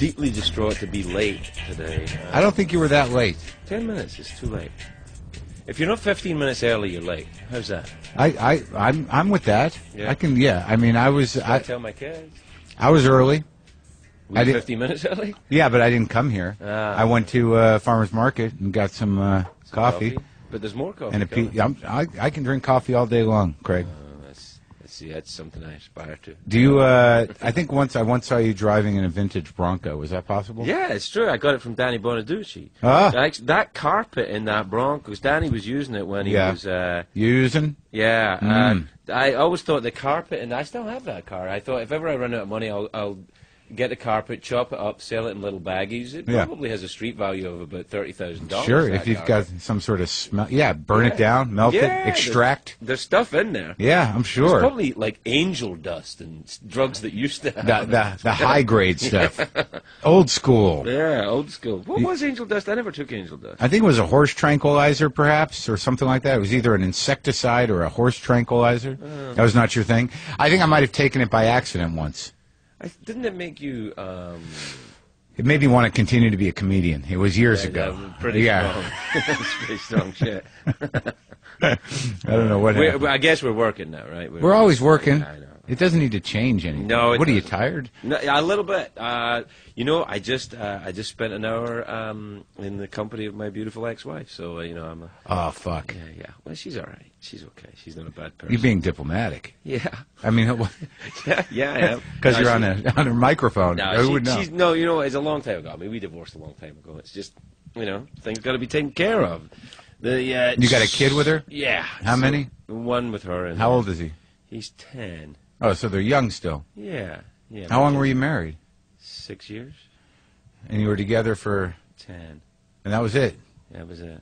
deeply distraught to be late today. I don't think you were that late. 10 minutes is too late. If you're not 15 minutes early, you're late. How's that? I'm with that. Yeah. I can. Yeah. I mean, I tell my kids. I was early. Were you 15 minutes early? Yeah, but I didn't come here. I went to Farmer's Market and got some coffee. But there's more coffee. And I can drink coffee all day long, Craig. That's something I aspire to. Do you? I think I once saw you driving in a vintage Bronco. Was that possible? Yeah, it's true. I got it from Danny Bonaducci. Ah. That carpet in that Bronco, Danny was using it when he was... using? Yeah. I always thought the carpet, and I still have that car. I thought if ever I run out of money, I'll get the carpet, chop it up, sell it in little baggies. It probably has a street value of about $30,000. Sure, if you've got some sort of smell. Yeah, burn it down, melt it, extract. There's stuff in there. Yeah, I'm sure. There's probably like angel dust and drugs that used to have. The high-grade stuff. Old school. Yeah, old school. What was angel dust? I never took angel dust. I think it was a horse tranquilizer, perhaps, or something like that. It was either an insecticide or a horse tranquilizer. That was not your thing? I think I might have taken it by accident once. Didn't it make you... It made me want to continue to be a comedian. It was years ago. Pretty strong. It's pretty strong shit. I don't know what happened. I guess we're working now, right? We're always working. I know. It doesn't need to change anything. No, what are you, tired? No, a little bit. You know, I just spent an hour in the company of my beautiful ex-wife. So I'm a... Oh, fuck. Yeah. Well, she's all right. She's okay. She's not a bad person. You're being diplomatic. Yeah. I mean... yeah, I am. Because you're on a microphone. No, Who would know? No, it's a long time ago. I mean, we divorced a long time ago. It's just, things got to be taken care of. You got a kid with her? Yeah. How many? One with her. And how old is he? He's 10. Oh, so they're young still. Yeah. How long were you married? 6 years. And you were together for? 10. And that was it? That was it.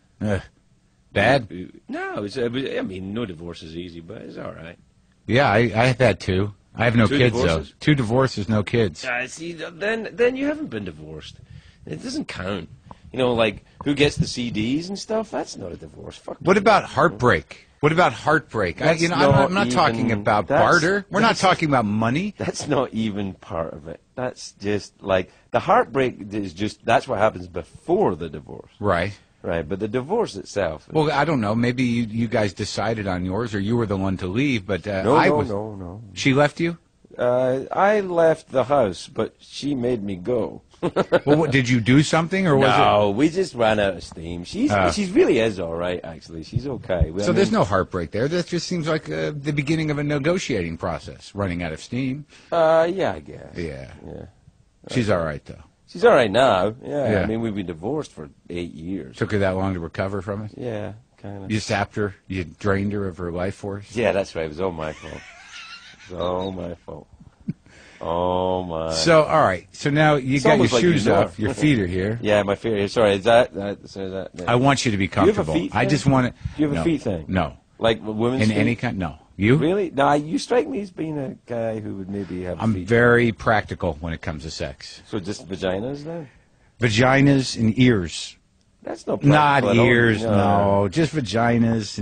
Bad? No, I mean, no divorce is easy, but it's all right. Yeah, I have that too. I have no kids, though. 2 divorces, no kids. See, then you haven't been divorced. It doesn't count. Like, who gets the CDs and stuff? That's not a divorce. Fuck. What about heartbreak? What about heartbreak? I'm not talking about barter. We're not talking about money. That's not even part of it. That's just like the heartbreak is just that's what happens before the divorce. Right. Right. But the divorce itself. Well, I don't know. Maybe you guys decided on yours, or you were the one to leave. But No. She left you? I left the house, but she made me go. Well, did you do something, or was it? No, we just ran out of steam. She's really is all right, actually. She's okay. So there's no heartbreak there. That just seems like the beginning of a negotiating process, running out of steam. Yeah, I guess. Yeah. She's all right, though. She's all right now. Yeah. I mean, we've been divorced for 8 years. Took her that long to recover from it? Yeah, kind of. You sapped her? You drained her of her life force? Yeah, that's right. It was all my fault. It was all my fault. Oh, my. So, all right. So now you got your shoes off. Your feet are here. Yeah, my feet are here. Sorry, is that I want you to be comfortable. Do you have a feet I just want to... Do you have a feet thing? No. Like women's feet? In any kind? No. You? Really? No, you strike me as being a guy who would maybe have I'm feet. very practical when it comes to sex. So just vaginas, then? Vaginas and ears. That's no Not ears, no. Just vaginas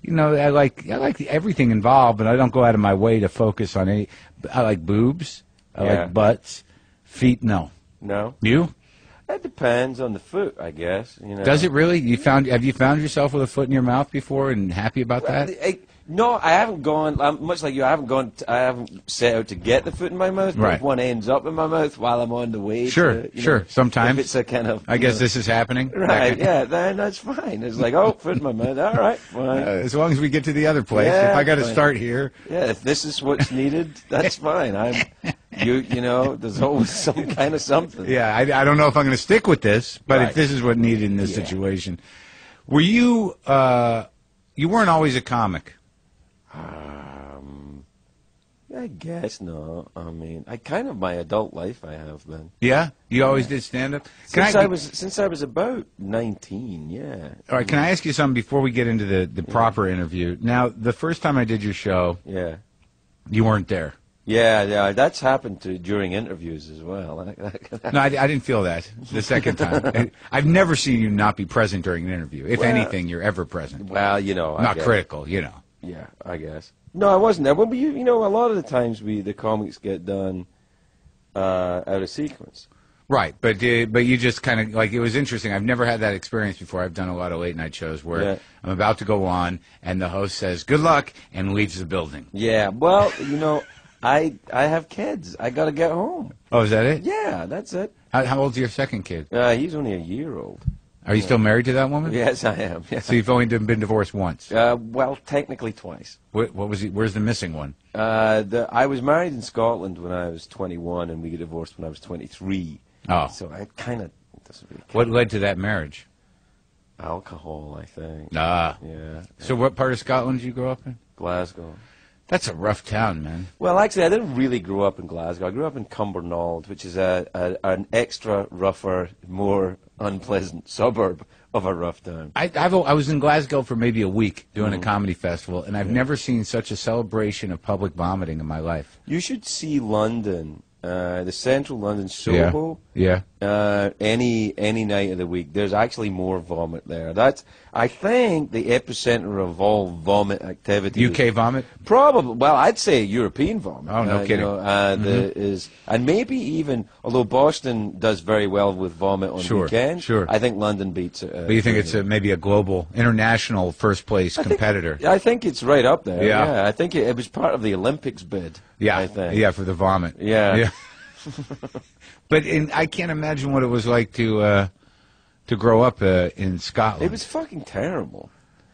I like everything involved, but I don't go out of my way to focus on any. I like boobs. I like butts. Feet, no. No. You? That depends on the foot, I guess. Does it really? Have you found yourself with a foot in your mouth before and happy about that? No, I haven't gone. Much like you, I haven't set out to get the foot in my mouth. But if one ends up in my mouth while I'm on the way. Sure. Sometimes if it's a kind of. I guess this is happening. Right. Yeah. Then that's fine. It's like, foot in my mouth. All right. Fine. As long as we get to the other place. If I got to start here. Yeah. If this is what's needed, that's fine. There's always some kind of something. Yeah. I don't know if I'm going to stick with this, but if this is what needed in this situation, were you? You weren't always a comic. I guess no. I mean, my adult life I have been. Yeah, you always did stand up. Since I was about 19. Yeah. All right. Can I ask you something before we get into the proper interview? Now, the first time I did your show, you weren't there. Yeah. That's happened during interviews as well. No, I didn't feel that the second time. I've never seen you not be present during an interview. If anything, you're ever present. Well, not critical, Yeah, I guess. No, I wasn't there. Well, but a lot of the times the comics get done, out of sequence. Right, but you just kind of, like, it was interesting. I've never had that experience before. I've done a lot of late-night shows where I'm about to go on, and the host says, good luck, and leaves the building. Yeah, well, I have kids. I got to get home. Oh, is that it? Yeah, that's it. How old's your second kid? He's only a year old. Are you still married to that woman? Yes, I am. Yeah. So you've only been divorced once? Well, technically twice. What was where's the missing one? I was married in Scotland when I was 21, and we got divorced when I was 23. Oh. So I kind of doesn't really count. What led to that marriage? Alcohol, I think. Ah. Yeah. So what part of Scotland did you grow up in? Glasgow. That's a rough town, man. Well, actually, I didn't really grow up in Glasgow. I grew up in Cumbernauld, which is an extra rougher, more unpleasant suburb of a rough town. I was in Glasgow for maybe a week doing a comedy festival, and I've never seen such a celebration of public vomiting in my life. You should see London, the central London, Soho. Yeah. Any night of the week. There's actually more vomit there. That's, I think, the epicenter of all vomit activity. UK vomit? Probably. Well, I'd say European vomit. Oh, no kidding. And maybe even, although Boston does very well with vomit on weekends, I think London beats it. But you think it's maybe a global, international first place competitor? I think it's right up there. Yeah. I think it was part of the Olympics bid. Yeah. I think. Yeah, for the vomit. Yeah. But I can't imagine what it was like to grow up in Scotland. It was fucking terrible.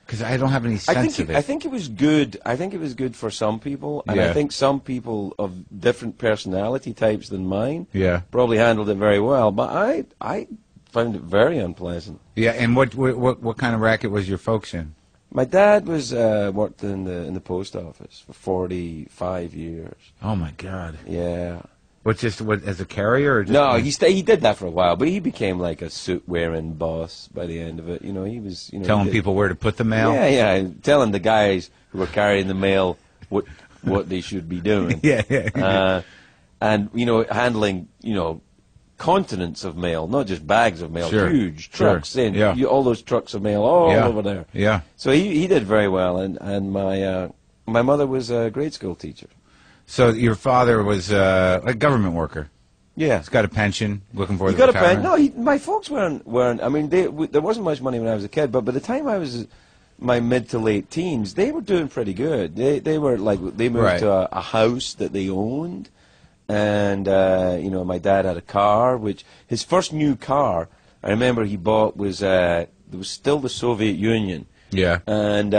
Because I don't have any sense of it. I think it was good. I think it was good for some people, and I think some people of different personality types than mine probably handled it very well. But I found it very unpleasant. Yeah, and what kind of racket was your folks in? My dad was worked in the post office for 45 years. Oh my God. Yeah. As a carrier? Or just no, he did that for a while, but he became like a suit-wearing boss by the end of it. He was telling people where to put the mail. Yeah, telling the guys who were carrying the mail what they should be doing. And handling continents of mail, not just bags of mail, huge trucks in, all those trucks of mail all over there. Yeah. So he did very well, and my mother was a grade school teacher. So your father was a government worker. Yeah, he's got a pension. Looking for the retirement. No, my folks weren't. I mean, there wasn't much money when I was a kid, but by the time I was my mid to late teens, they were doing pretty good. They moved to a house that they owned, and my dad had a car, which his first new car I remember he bought was there was still the Soviet Union. Yeah, and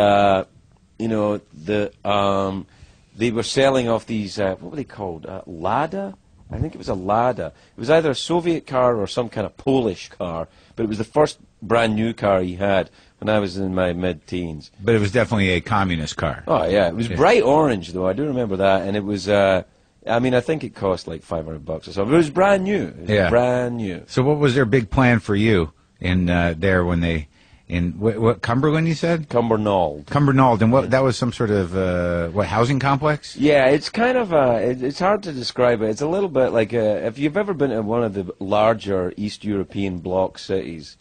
they were selling off these, what were they called? Lada? I think it was a Lada. It was either a Soviet car or some kind of Polish car, but it was the first brand new car he had when I was in my mid-teens. But it was definitely a communist car. Oh, yeah. It was bright orange, though. I do remember that. And it was, I think it cost like $500 or something. But it was brand new. It was brand new. So what was their big plan for you in there when they... In what Cumberland, you said? Cumbernauld. Cumbernauld, and that was some sort of housing complex? Yeah, it's kind of it's hard to describe it. It's a little bit like if you've ever been to one of the larger East European bloc cities,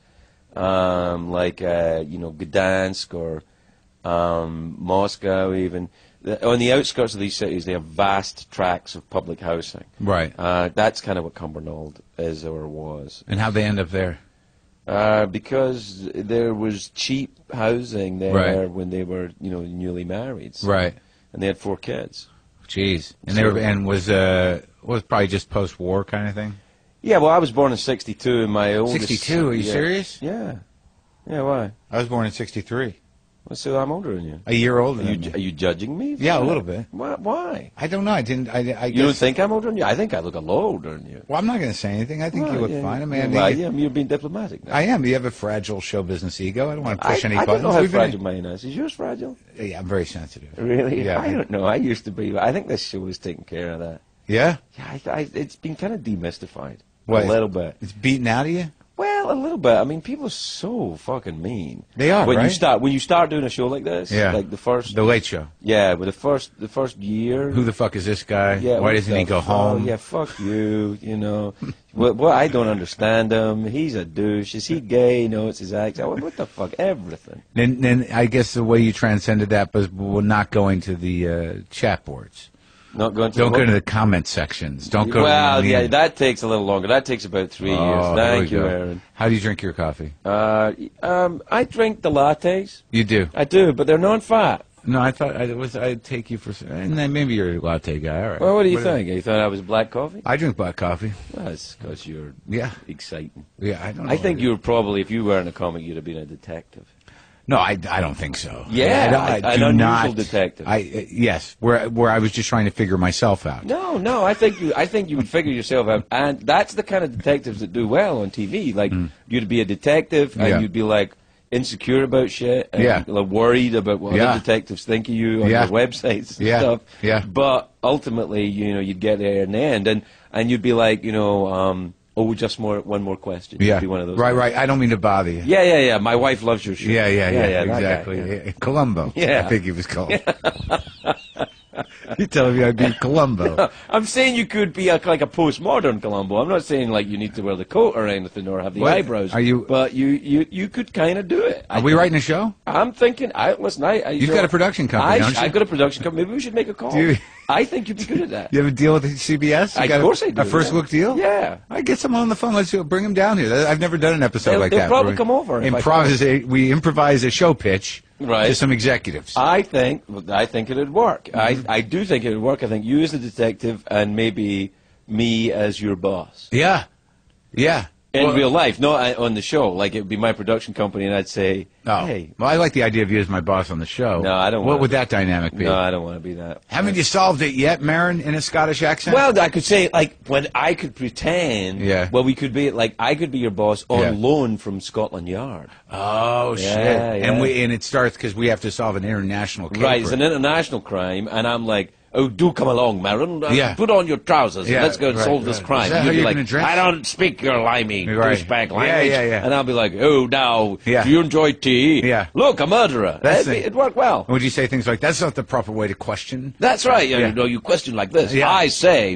like Gdansk or Moscow, even on the outskirts of these cities, they have vast tracts of public housing. Right. That's kind of what Cumbernauld is or was. And how'd they end up there? Because there was cheap housing there when they were, newly married. So, right. And they had 4 kids. Jeez. And was probably just post-war kind of thing? Yeah, well, I was born in 62, and my oldest... 62? Are you serious? Yeah. Yeah, why? I was born in 63. Well, so I'm older than you. A year older than me. Are you judging me? Yeah, a little bit. Why? I don't know. I didn't. I you don't think I'm older than you? I think I look a lot older than you. Well, I'm not going to say anything. I think you look fine. You're being diplomatic now. I am. You have a fragile show business ego. I don't want to push any buttons. I don't know how fragile mine is. Is yours fragile? Yeah, I'm very sensitive. Really? Yeah. I don't know. I used to be. I think this show is taking care of that. Yeah? Yeah, it's been kind of demystified. What, a little bit. It's beaten out of you? Well, a little bit. I mean, people are so fucking mean. They are, when you start doing a show like this, like the Late Show. Yeah, but the first year. Who the fuck is this guy? Yeah, why doesn't he go home? Yeah, fuck you. Well, I don't understand him. He's a douche. Is he gay? No, it's his accent. What the fuck? Everything. Then I guess the way you transcended that was not going to the chat boards. Not going to Don't go to the comment sections. Don't go. Well, to yeah, that takes a little longer. That takes about 3 years. Thank you, Aaron. How do you drink your coffee? I drink the lattes. You do? I do, but they're non-fat. No, I thought I'd take you for, and then maybe you're a latte guy. All right. Well, what do you think? You thought I was black coffee? I drink black coffee. Well, that's because you're exciting. Yeah, I don't know. I think you were probably, if you weren't a comic, you'd have been a detective. No, I don't think so. Yeah, I an do unusual not, detective. Yes, where I was just trying to figure myself out. No, I think you would figure yourself out, and that's the kind of detectives that do well on TV. Like you'd be a detective, and you'd be like insecure about shit, and like, worried about what other detectives think of you on your websites and stuff. Yeah. But ultimately, you'd get there in the end, and you'd be like, just one more question. Yeah. You'd be one of those right. I don't mean to bother you. Yeah. My wife loves your show. Yeah, exactly. Yeah. Columbo. Yeah. I think he was called. You're telling me I'd be Columbo. I'm saying you could be like a postmodern Columbo. I'm not saying like you need to wear the coat or anything or have the eyebrows. Are you? But you could kind of do it. Are we writing a show? I'm thinking. You've got a production company, don't you? I've got a production company. Maybe we should make a call. I think you'd be good at that. You have a deal with CBS? Of course I do. A first look deal? Yeah. I get someone on the phone. Let's bring him down here. I've never done an episode like that. They'll probably come over. We improvise a show pitch to some executives. I think it'd work. I do think it would work. I think you as a detective and maybe me as your boss. Yeah. In real life, not on the show. Like, it would be my production company, and I'd say, hey. Well, I like the idea of you as my boss on the show. No, I don't What would that dynamic be? No, I don't want to be that. Haven't you solved it yet, Maron, in a Scottish accent? Well, I could say, like, when I could pretend, well, we could be, like, I could be your boss on loan from Scotland Yard. Oh, shit. Yeah. And it starts because we have to solve an international case. Right, it's an international crime, and I'm like, oh, do come along, Maron. Put on your trousers and let's go and solve this crime. You'd be like, I don't speak your limey, douchebag language. Yeah. And I'll be like, oh, now, do you enjoy tea? Yeah. Look, a murderer. It'd work well. Would you say things like, that's not the proper way to question? That's right. You question like this. I say,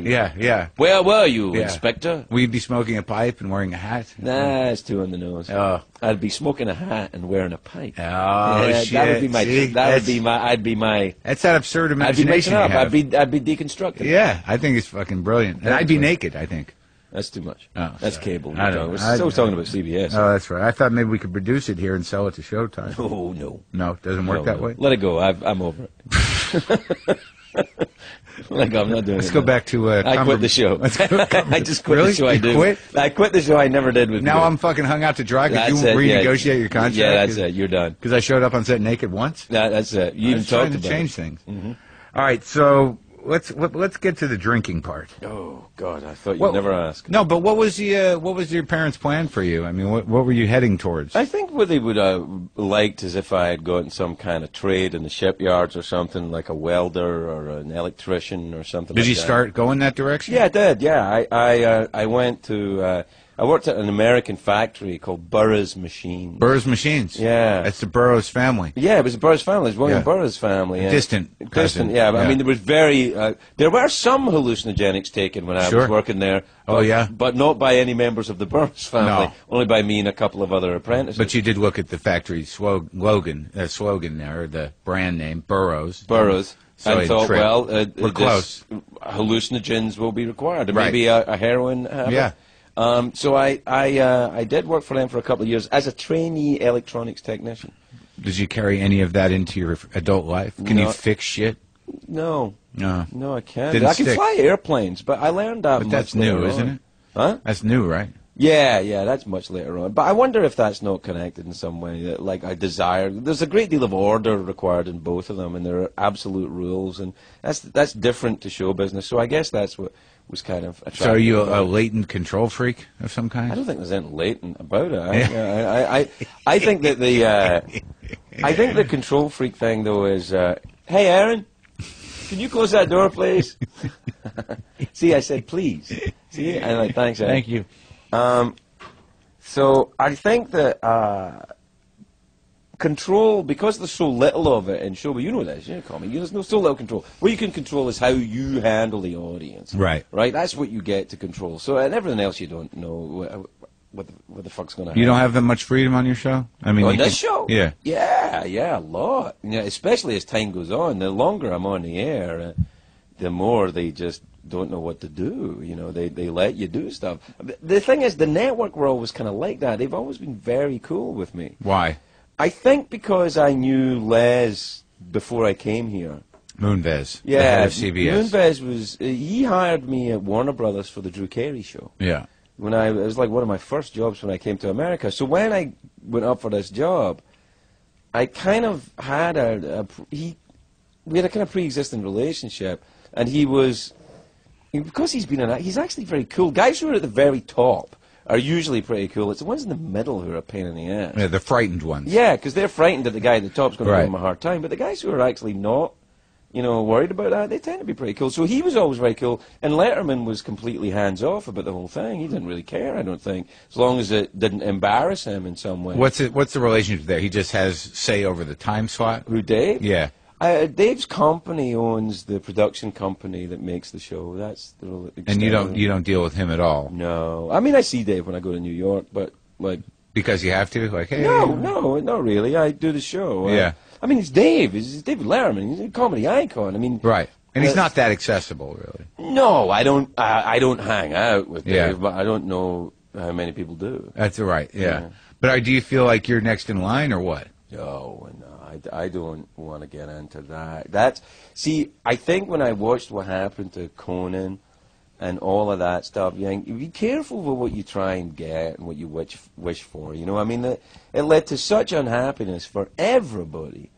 where were you, Inspector? Will you be smoking a pipe and wearing a hat? Nah, it's too on the nose. Oh. I'd be smoking a hat and wearing a pipe. Oh, shit. That would be my. That's that absurd imagination. I'd be deconstructing. Yeah, I think it's fucking brilliant. And I'd be naked, I think. That's too much. Oh, that's cable. We're talking about CBS. Oh, that's right. I thought maybe we could produce it here and sell it to Showtime. Oh, no. No, it doesn't work that way? Let it go. I'm over it. Like, I'm not doing it. Let's go back to... I quit the show. I just quit the show. I quit the show I never did with you. Now I'm fucking hung out to dry because you renegotiate your contract? Yeah, that's it. You're done. Because I showed up on set naked once? That's it. You even talked about it. Change things. Mm-hmm. All right, so let's get to the drinking part. Oh God, I thought you'd never ask. No, but what was your parents' plan for you? I mean, what were you heading towards? I think what they would have liked is if I had gotten some kind of trade in the shipyards or something, like a welder or an electrician or something. Did you start going that direction? Yeah, I did. Yeah, I went to. I worked at an American factory called Burroughs Machines. Burroughs Machines? Yeah. That's the Burroughs family. Yeah, it was the Burroughs family. It was William Burroughs' family. Distant, yeah. I mean, there was there were some hallucinogenics taken when I was working there. But not by any members of the Burroughs family. No. Only by me and a couple of other apprentices. But you did look at the factory slogan there, the brand name, Burroughs. Burroughs. So I thought, we're close. Hallucinogens will be required. And maybe a heroin habit. Yeah. So I did work for them for a couple of years as a trainee electronics technician. Did you carry any of that into your adult life? Can you fix shit? No, I can't. I can fly airplanes, but I learned that. But that's new, isn't it? Huh? That's new, right? Yeah, that's much later on. But I wonder if that's not connected in some way. That, like, I desire. There's a great deal of order required in both of them, and there are absolute rules, and that's different to show business. So I guess that's what was kind of attractive. So are you a latent control freak of some kind? I don't think there's anything latent about it. I think that the control freak thing though is, hey Aaron, can you close that door, please? See, I said please. See, and like thanks, Aaron. Thank you. So I think that control, because there's so little of it in show, but you know this, there's so little control. What you can control is how you handle the audience. Right. Right? That's what you get to control. So, and everything else you don't know what the fuck's going to happen. You don't have that much freedom on your show? I mean, on this show? Yeah. Yeah, a lot. Especially as time goes on. The longer I'm on the air, the more they just don't know what to do. You know, they let you do stuff. The thing is, the network were always kind of like that. They've always been very cool with me. Why? I think because I knew Les before I came here. Moonves, yeah, the head of CBS. Moonves was, he hired me at Warner Brothers for the Drew Carey show. Yeah. It was like one of my first jobs when I came to America. So when I went up for this job, I kind of had we had a kind of pre-existing relationship, and because he's actually very cool. Guys who are at the very top are usually pretty cool. It's the ones in the middle who are a pain in the ass. Yeah, the frightened ones. Yeah, because they're frightened that the guy at the top's going to give them a hard time. But the guys who are actually not, worried about that, they tend to be pretty cool. So he was always very cool, and Letterman was completely hands-off about the whole thing. He didn't really care, I don't think, as long as it didn't embarrass him in some way. What's the relationship there? He just has say over the time slot? Who, Dave? Yeah. Dave's company owns the production company that makes the show. That's the and you don't deal with him at all? No. I mean, I see Dave when I go to New York, but like... Because you have to? Like, hey... No, not really. I do the show. Yeah. I mean, it's Dave. It's David Letterman. He's a comedy icon. I mean... Right. And he's not that accessible, really. No, I don't hang out with Dave, but I don't know how many people do. That's right, yeah. But do you feel like you're next in line, or what? No, I don't want to get into that. See, I think when I watched what happened to Conan and all of that stuff, you be careful with what you try and get and what you wish for. I mean, it led to such unhappiness for everybody.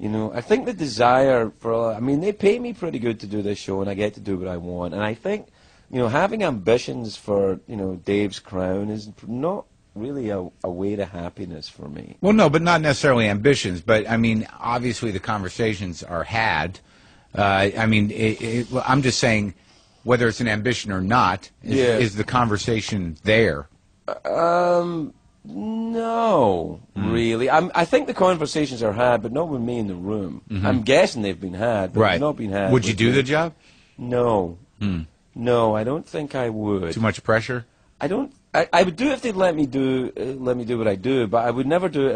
I think the desire for, they pay me pretty good to do this show, and I get to do what I want. And I think, having ambitions for, Dave's crown is not really a way to happiness for me. Well, no, but not necessarily ambitions. But, obviously the conversations are had. I'm just saying, whether it's an ambition or not, is the conversation there? No, really. I think the conversations are had, but not with me in the room. I'm guessing they've been had, but they've not been had. Would you do the job? No. No, I don't think I would. Too much pressure? I would do it if they'd let me do what I do, but I would never do it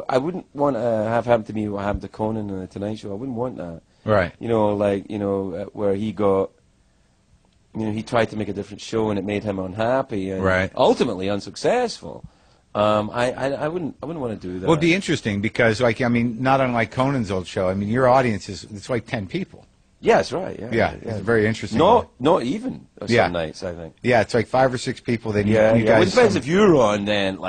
I wouldn't want to have happened to me what happened to Conan and the Tonight Show. I wouldn't want that. Right. Where he got, he tried to make a different show and it made him unhappy and ultimately unsuccessful. I wouldn't want to do that. Well, it'd be interesting because, not unlike Conan's old show. Your audience it's like 10 people. Yeah, that's right. Yeah, it's very interesting. Not even some nights, I think. Yeah, it's like 5 or 6 people. Then you guys. Well, it depends if you're on. Then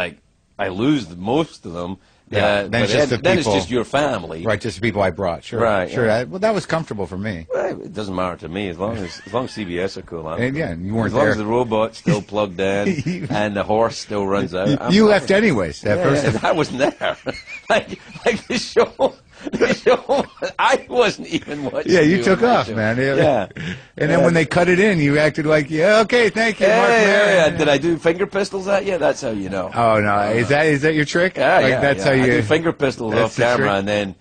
I lose most of them. Then it's just your family. Right, just the people I brought. Sure. Right. Sure. Yeah. Well, that was comfortable for me. Well, it doesn't matter to me as long as CBS are cool. And you weren't as long as the robot's still plugged in and the horse still runs out. You left anyways. I wasn't there. like the show. I wasn't even watching. Yeah, you took off, man. Yeah. And then when they cut it in, you acted like, okay, thank you, Marc Maron. Yeah. Did I do finger pistols at you? That's how you know. Oh no, is that your trick? Yeah, that's how you I do finger pistols off camera, trick? and then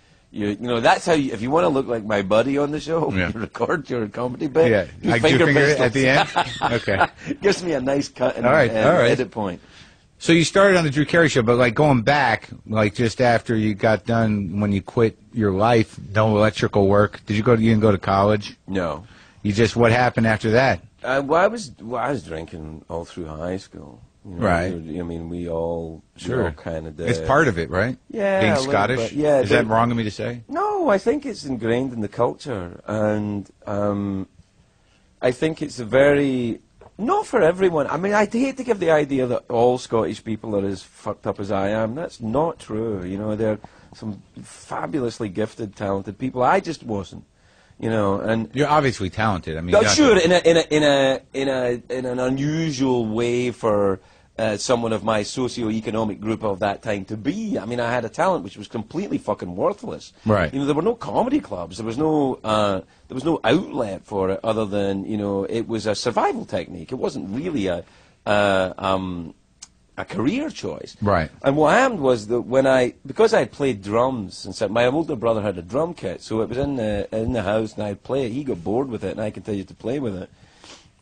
that's how you. If you want to look like my buddy on the show, you record your comedy bit. Yeah, you finger it at the end. Okay, gives me a nice cut and, all right. edit point. So you started on the Drew Carey show, but going back, just after you got done, when you quit your life, no electrical work. You didn't go to college? No. What happened after that? I was drinking all through high school. Right. We all kind of did. It's part of it, right? Yeah. Being Scottish? Yeah. Is that wrong of me to say? No, I think it's ingrained in the culture, and I think it's a very... Not for everyone. I'd hate to give the idea that all Scottish people are as fucked up as I am. That's not true. There are some fabulously gifted, talented people. I just wasn't. And you're obviously talented. Sure, in an unusual way for someone of my socio-economic group of that time to be. I had a talent which was completely fucking worthless. Right. There were no comedy clubs. There was no outlet for it other than it was a survival technique. It wasn't really a career choice. Right. And what happened was that because I played drums and my older brother had a drum kit, so it was in the house and I'd play it. He got bored with it and I continued to play with it.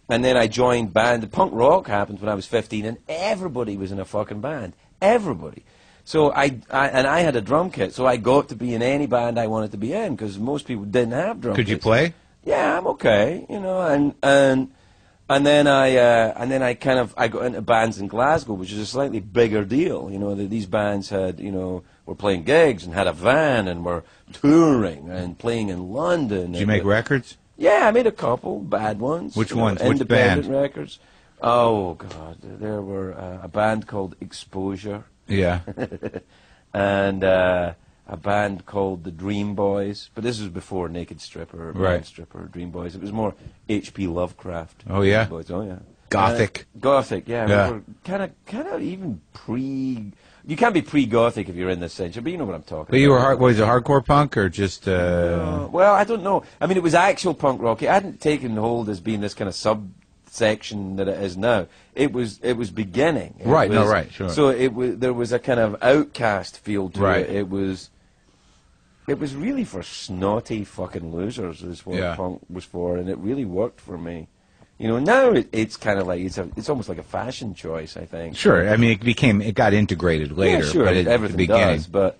And then I joined band. The punk rock happened when I was 15, and everybody was in a fucking band. Everybody. So I had a drum kit, so I got to be in any band I wanted to be in because most people didn't have drum kits. Could you play? Yeah, I'm okay, you know, and then I got into bands in Glasgow, which is a slightly bigger deal. You know, these bands had, you know, were playing gigs and had a van and were touring and playing in London. Did you make records? Yeah, I made a couple bad ones. Which ones? Which independent band? records. Oh God, there were a band called Exposure. Yeah. And a band called the Dream Boys, but this was before Naked Stripper, right. Stripper, Dream Boys. It was more H.P. Lovecraft. Oh yeah. Boys. Oh yeah. Gothic. Gothic. Yeah. We were kind of even pre. You can't be pre-Gothic if you're in this century, but you know what I'm talking about. But you were was it hardcore punk or just? Well, I don't know. I mean, it was actual punk rock. It hadn't taken hold as being this kind of subsection that it is now. It was beginning. Right. Right. Sure. So there was a kind of outcast feel to it. It was really for snotty fucking losers is what punk was for, and it really worked for me. You know, now it's kind of like it's almost like a fashion choice, I think. Sure, I mean it got integrated later. Yeah, sure, but everything does. But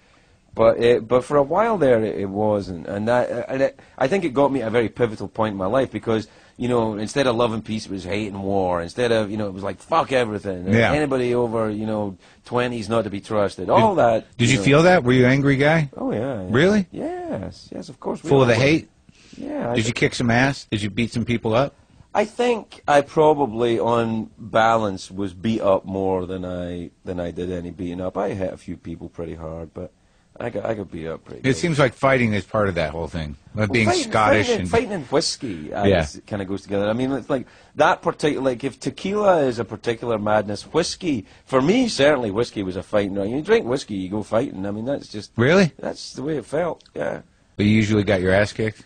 for a while there it wasn't, and I think it got me at a very pivotal point in my life because you know instead of love and peace it was hate and war. Instead of it was like fuck everything. Yeah. Anybody over 20s not to be trusted. All that. Did you feel that? Were you an angry guy? Oh yeah. Really? Yes, of course. Full of the hate. Yeah. Did you kick some ass? Did you beat some people up? I think I probably, on balance, was beat up more than I did any beating up. I hit a few people pretty hard, but I got beat up pretty good. It seems like fighting is part of that whole thing. Being Scottish and fighting and whiskey kind of goes together. I mean, it's like that particular. Like if tequila is a particular madness, whiskey for me certainly whiskey was a fighting. You drink whiskey, you go fighting. I mean, that's just really that's the way it felt. Yeah. But you usually got your ass kicked.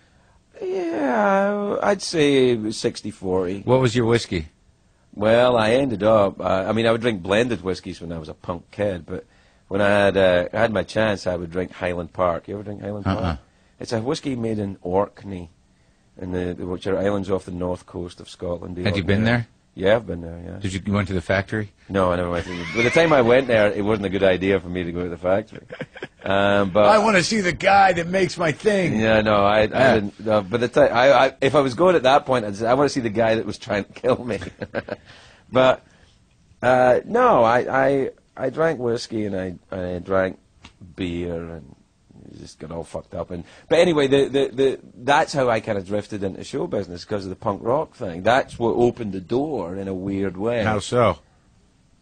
Yeah, I'd say 60-40. What was your whiskey? Well, I ended up. I would drink blended whiskies when I was a punk kid, but when I had my chance, I would drink Highland Park. You ever drink Highland Park? It's a whiskey made in Orkney, which are islands off the north coast of Scotland. Had you been there? Yeah, I've been there. Yeah. You went to the factory? No, I never went. By the time I went there, it wasn't a good idea for me to go to the factory. But I want to see the guy that makes my thing. Yeah, no, I didn't. By the time if I was going at that point, I'd say I want to see the guy that was trying to kill me. But no, I drank whiskey and I drank beer and just got all fucked up. But anyway, that's how I kind of drifted into show business because of the punk rock thing. That's what opened the door in a weird way. How so?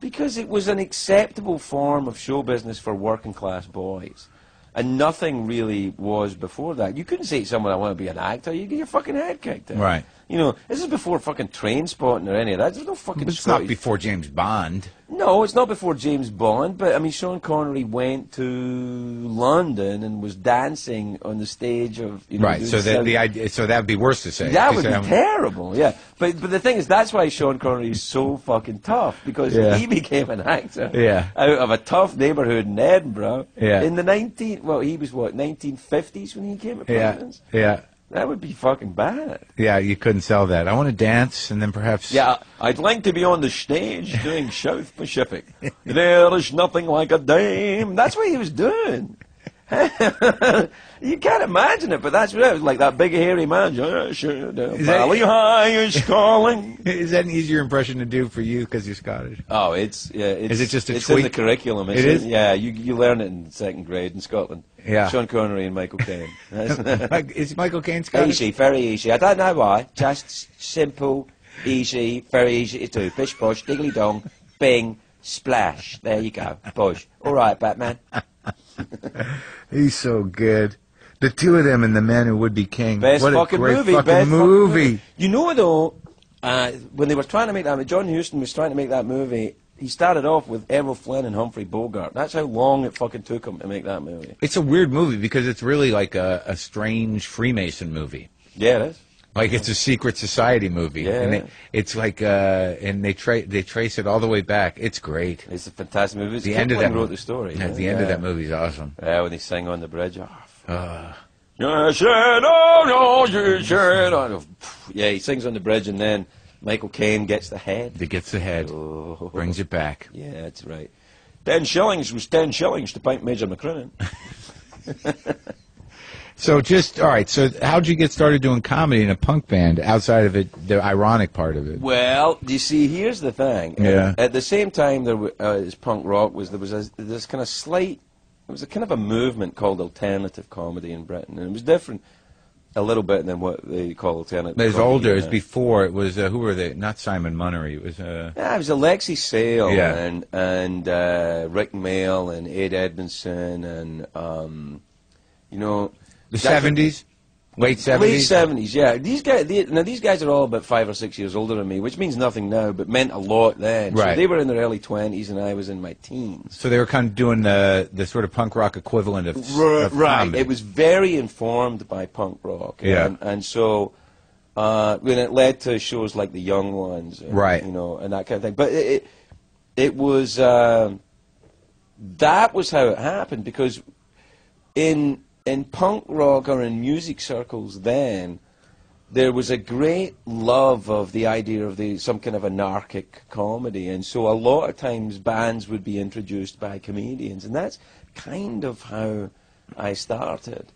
Because it was an acceptable form of show business for working class boys. And nothing really was before that. You couldn't say to someone, I want to be an actor. You get your fucking head kicked in. Right. You know, this is before fucking Train Spotting or any of that. There's no fucking But it's not before James Bond. No, it's not before James Bond, but I mean, Sean Connery went to London and was dancing on the stage of right. So that would be worse to say. That would be terrible. Yeah, but the thing is, that's why Sean Connery is so fucking tough because he became an actor out of a tough neighbourhood in Edinburgh in the 1950s when he came to prominence. Yeah. That would be fucking bad. Yeah, you couldn't sell that. I want to dance, and then perhaps... Yeah, I'd like to be on the stage doing South Pacific. There is nothing like a dame. That's what he was doing. You can't imagine it, but that's what it was like, that big hairy man. Valley High is calling. Is that an easier impression to do for you because you're Scottish? Oh, is it just a tweak? It's in the curriculum. It is? Yeah, you learn it in second grade in Scotland. Yeah. Sean Connery and Michael Caine. Is Michael Caine Scottish? Easy, very easy. I don't know why. Just simple, easy, very easy to do. Bish bosh, diggly dong, bing, splash. There you go. Bosh. All right, Batman. He's so good. The two of them and The Man Who Would Be King. Best what fucking a great movie. Fucking movie. You know, though, when they were trying to make that, John Huston was trying to make that movie, he started off with Errol Flynn and Humphrey Bogart. That's how long it fucking took him to make that movie. It's a weird movie because it's really like a strange Freemason movie. Yeah, it is. Like it's a secret society movie. Yeah. And it's like, and they trace it all the way back. It's great. It's a fantastic movie. The end of that wrote the story. Yeah, the end of that movie is awesome. Yeah, when they sing on the bridge. You said, oh, no, you said, oh. Yeah, he sings on the bridge, and then Michael Caine gets the head. He gets the head. Oh. Brings it back. Yeah, that's right. 10 shillings was 10 shillings to paint Major McCrinnan. So all right. So how'd you get started doing comedy in a punk band outside of it, the ironic part of it? Well, you see, here's the thing. Yeah. At the same time, there was punk rock. There was this kind of slight. It was a kind of a movement called alternative comedy in Britain, and it was different a little bit than what they call alternative. It was comedy. older. It was before. It was who were they? Not Simon Munnery. It was. Yeah, it was Alexi Sale Yeah. and Rick Mail and Ed Edmondson and you know. The 70s? Late 70s? Late 70s, yeah. These guys are all about 5 or 6 years older than me, which means nothing now, but meant a lot then. Right. So they were in their early 20s, and I was in my teens. So they were kind of doing the sort of punk rock equivalent of Right. comedy. It was very informed by punk rock. Yeah. And so when it led to shows like The Young Ones, and, right. you know, and that kind of thing. But it was that was how it happened, because in punk rock or in music circles then, there was a great love of the idea of some kind of anarchic comedy, and so a lot of times bands would be introduced by comedians, and that's kind of how I started.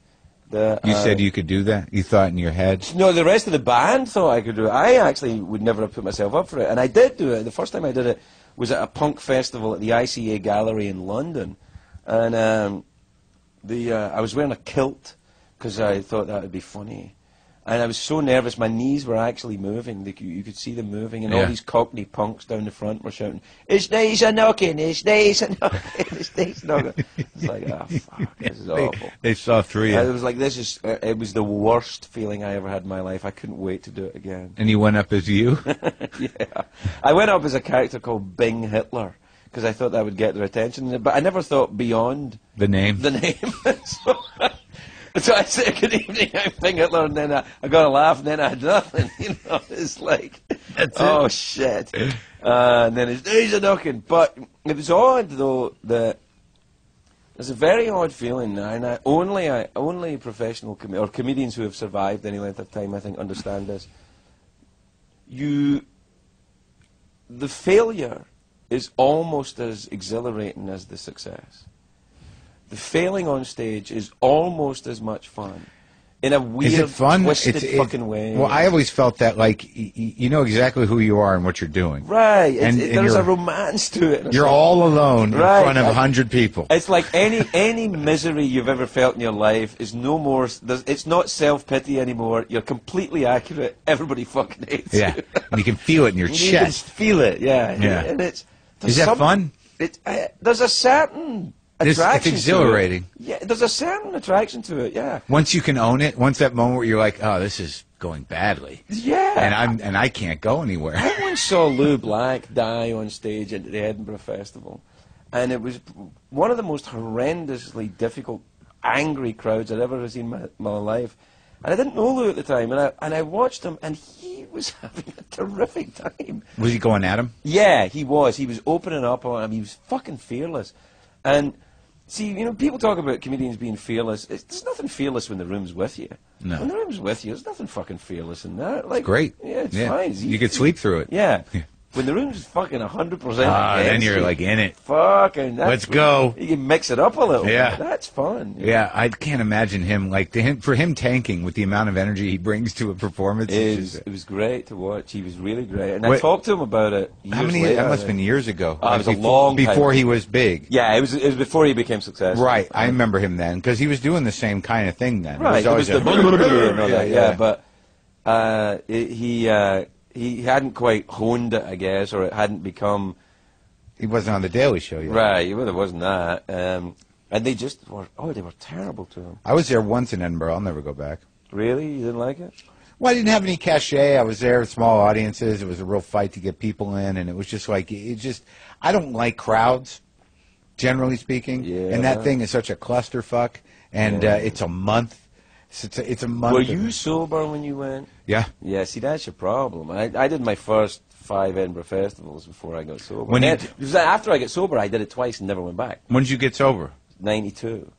You said you could do that? You thought in your head? No, the rest of the band thought I could do it. I actually would never have put myself up for it, and I did do it. The first time I did it was at a punk festival at the ICA Gallery in London, and I was wearing a kilt because I thought that would be funny, and I was so nervous. My knees were actually moving; you could see them moving, and all these Cockney punks down the front were shouting, "It's knees a knocking! It's knees a knocking! It's knees knocking!" It's like, oh fuck, this is awful. They saw through you. It was like it was the worst feeling I ever had in my life. I couldn't wait to do it again. And you went up as you? Yeah, I went up as a character called Bing Hitler, because I thought that would get their attention, but I never thought beyond the name. So I said, "Good evening, I'm Bing Hitler," and then I got a laugh, and then I had nothing. You know, it's like, oh shit. And then it's days of knocking. But it was odd though that there's a very odd feeling, and only professional or comedians who have survived any length of time, I think, understand this. The failure is almost as exhilarating as the success. The failing on stage is almost as much fun. In a weird, twisted fucking way. Well, I always felt that, like, you know exactly who you are and what you're doing. Right. There's a romance to it. You're all alone in front of 100 people. It's like any misery you've ever felt in your life is no more, it's not self-pity anymore. You're completely accurate. Everybody fucking hates you. And you can feel it in your chest. You can feel it, yeah. And is that fun? There's a certain attraction. It's exhilarating. To it. Yeah, there's a certain attraction to it. Yeah. Once you can own it, once that moment where you're like, oh, this is going badly. Yeah. And I can't go anywhere. I once saw Lou Black die on stage at the Edinburgh Festival, and it was one of the most horrendously difficult, angry crowds I'd ever seen in my life. And I didn't know Lou at the time, and I watched him, and he was having a terrific time. Was he going at him? Yeah, he was. He was opening up on him. He was fucking fearless. And see, you know, people talk about comedians being fearless. There's nothing fearless when the room's with you. No. When the room's with you, there's nothing fucking fearless in that. Like, it's great. Yeah, it's fine. You could sleep through it. Yeah. When the room's fucking 100%. Then you're like in it. Fucking. Let's go. You can mix it up a little. Yeah. Bit. That's fun. Yeah, I can't imagine him for him tanking with the amount of energy he brings to a performance. It was great to watch. He was really great, and I talked to him about it. How many? That must have been years ago. It was a long time before he was big. Yeah, it was before he became successful. Right, I remember him then because he was doing the same kind of thing then. Right, it was but he hadn't quite honed it, I guess, or it hadn't become. He wasn't on the Daily Show yet. Right, well, there wasn't that. And they just were. Oh, they were terrible to him. I was there once in Edinburgh. I'll never go back. Really, you didn't like it? Well, I didn't have any cachet. I was there with small audiences. It was a real fight to get people in, and it was just like I don't like crowds, generally speaking. Yeah. And that thing is such a clusterfuck, and it's a month. It's a month. Were you sober when you went? Yeah. Yeah, see, that's your problem. I did my first 5 Edinburgh festivals before I got sober. After I got sober, I did it twice and never went back. When did you get sober? 92.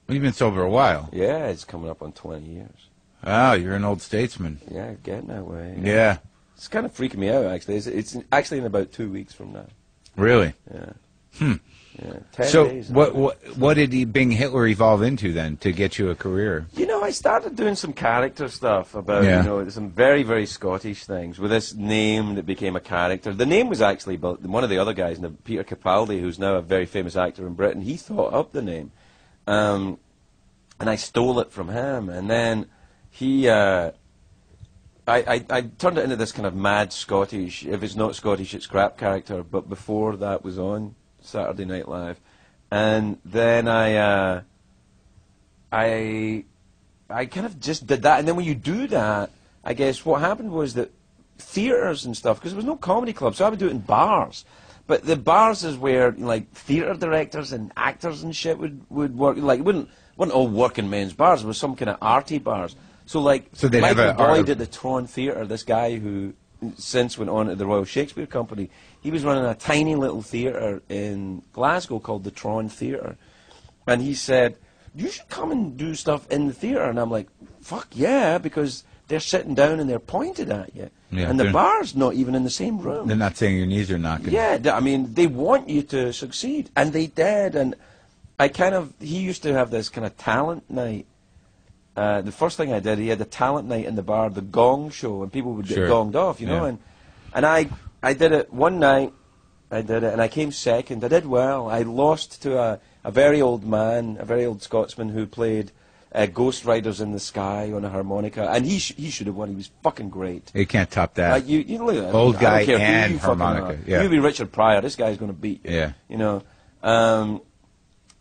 Well, you've been sober a while. Yeah, it's coming up on 20 years. Oh, you're an old statesman. Yeah, getting that way. Yeah. It's kind of freaking me out, actually. It's actually in about 2 weeks from now. Really? Yeah. Yeah, 10 so days. What did being Hitler evolve into then to get you a career? You know, I started doing some character stuff about, you know, some very, very Scottish things with this name that became a character. The name was actually one of the other guys, Peter Capaldi, who's now a very famous actor in Britain. He thought up the name. And I stole it from him. And then he... I turned it into this kind of mad Scottish, if it's not Scottish, it's crap character. But before that was on Saturday Night Live. And then I kind of just did that. And then when you do that, I guess what happened was that theatres and stuff, because there was no comedy club, so I would do it in bars. But the bars is where, like, theatre directors and actors and shit would work. Like, it wasn't all working men's bars. It was some kind of arty bars. So, like, Michael Boyd at the Tron Theatre, this guy who since went on to the Royal Shakespeare Company, he was running a tiny little theatre in Glasgow called the Tron Theatre. And he said, you should come and do stuff in the theatre. And I'm like, fuck yeah, because they're sitting down and they're pointed at you. Yeah, and the bar's not even in the same room. They're not saying your knees are knocking. Yeah, I mean, they want you to succeed. And they did. And he used to have this kind of talent night. The first thing I did, he had a talent night in the bar, the Gong Show, and people would get gonged off, you know. And I did it one night, and I came second. I did well. I lost to a very old man, a very old Scotsman who played Ghost Riders in the Sky on a harmonica, and he should have won. He was fucking great. You can't top that. You look at old guy and harmonica. Yeah. You be Richard Pryor. This guy's going to beat you. Yeah. You know,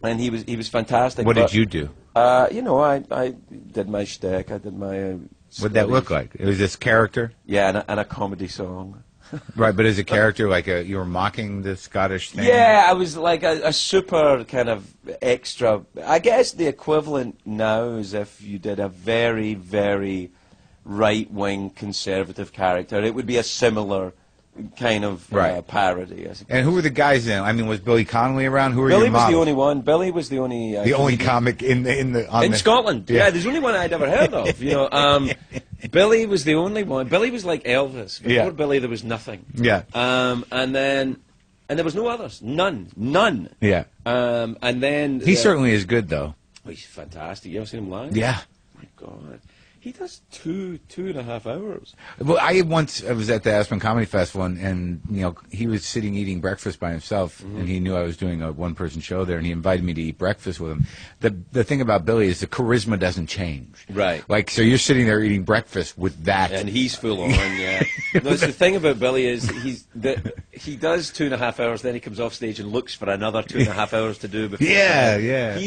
and he was fantastic. What did you do? You know, I did my shtick. I did my. What'd that look like? It was this character? Yeah, and a comedy song. Right, but as a character, like you were mocking the Scottish thing? Yeah, I was like a super kind of extra. I guess the equivalent now is if you did a very, very right-wing conservative character. It would be a similar kind of parody. I suppose. And who were the guys in? I mean, was Billy Connolly around? Who were Billy your was models? the only one. Billy was the only... the only comic in Scotland. Yeah, there's only one I'd ever heard of. You know, Billy was the only one. Billy was like Elvis. Before Billy, there was nothing. Yeah. And there was no others. None. Yeah. And then... He certainly is good, though. Oh, he's fantastic. You ever seen him live? Yeah. My God. He does 2.5 hours. Well, I was at the Aspen Comedy Festival, and you know, he was sitting eating breakfast by himself, and he knew I was doing a one-person show there, and he invited me to eat breakfast with him. The thing about Billy is the charisma doesn't change. Right. Like, so you're sitting there eating breakfast with that. And he's full on, yeah. No, the thing about Billy is he does 2.5 hours, then he comes off stage and looks for another 2.5 hours to do before. Yeah, yeah.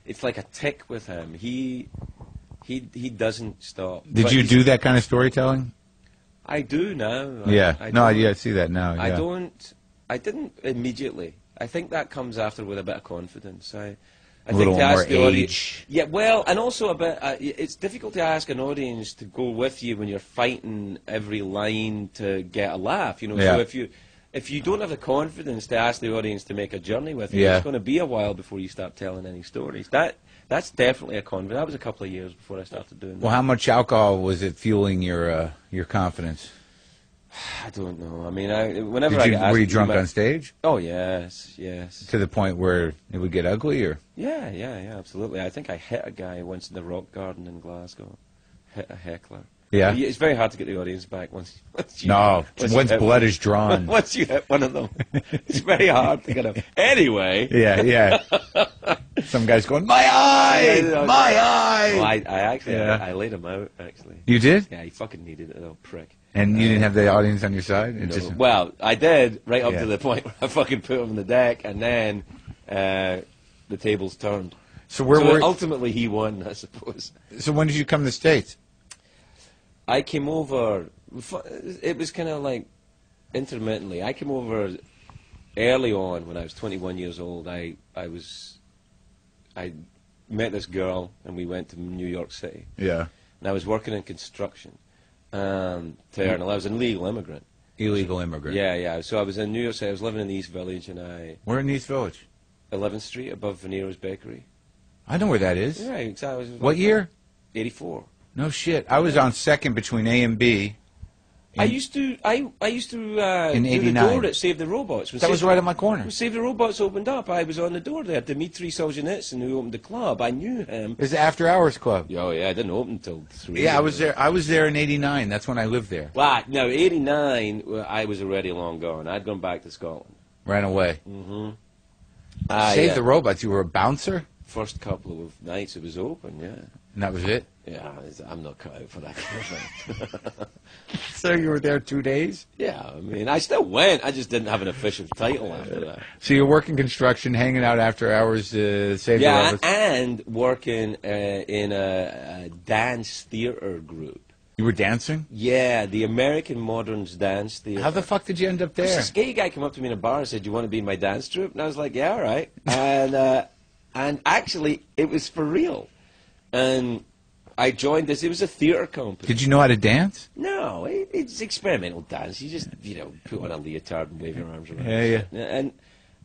It's like a tick with him. He doesn't stop. Did you do that kind of storytelling? I do now. I see that now. Yeah. I didn't immediately. I think that comes after with a bit of confidence. I a little think to more ask the age. Audience, yeah, well, and also a bit. It's difficult to ask an audience to go with you when you're fighting every line to get a laugh. You know, so if you don't have the confidence to ask the audience to make a journey with you, it's going to be a while before you start telling any stories. That's definitely a confidence. That was a couple of years before I started doing that. Well, how much alcohol was it fueling your confidence? I don't know. I mean, whenever I get asked, were you drunk on stage? Oh, yes. To the point where it would get ugly, or? Yeah, absolutely. I think I hit a guy once in the Rock Garden in Glasgow. Hit a heckler. Yeah. It's very hard to get the audience back once blood is drawn. Once you hit one of them, it's very hard to get them. Anyway. Yeah. Some guy's going, my eye, my eye. Well, I actually, I laid him out. Actually. You did? Yeah, he fucking needed it, little prick. And you didn't have the audience on your side? No. Well, I did right up to the point where I fucking put him on the deck, and then the tables turned. So ultimately he won, I suppose. So when did you come to the States? I came over, it was kind of like intermittently. I came over early on when I was 21 years old. I met this girl and we went to New York City. Yeah. And I was working in construction to earn a living. I was an illegal immigrant. Illegal immigrant. Yeah. So I was in New York City. I was living in the East Village, and Where in the East Village? 11th Street, above Venero's Bakery. I know where that is. Yeah, exactly. What year? 84. No shit. I was on second between A and B. I used to in do the door at Save the Robots. That was right on my corner. When Save the Robots opened up, I was on the door there. Dmitry Solzhenitsyn, who opened the club, I knew him. It was the After Hours Club. Oh yeah, I didn't open until 3. Yeah, I was there. I was there in '89. That's when I lived there. Well, no, '89. I was already long gone. I'd gone back to Scotland. Ran away. Mm-hmm. Save the Robots. You were a bouncer. First couple of nights it was open, yeah. And that was it? Yeah, I'm not cut out for that kind of thing. So you were there 2 days? Yeah, I mean, I still went. I just didn't have an official title after that. So you're working construction, hanging out after hours to save the robots? Yeah, and working in a dance theater group. You were dancing? Yeah, the American Moderns Dance Theater. How the fuck did you end up there? This gay guy came up to me in a bar and said, "Do you want to be in my dance troupe?" And I was like, "Yeah, all right." And actually, it was for real. And I joined this. It was a theater company. Did you know how to dance? No, it's experimental dance. You just, put on a leotard and wave your arms around. Yeah. And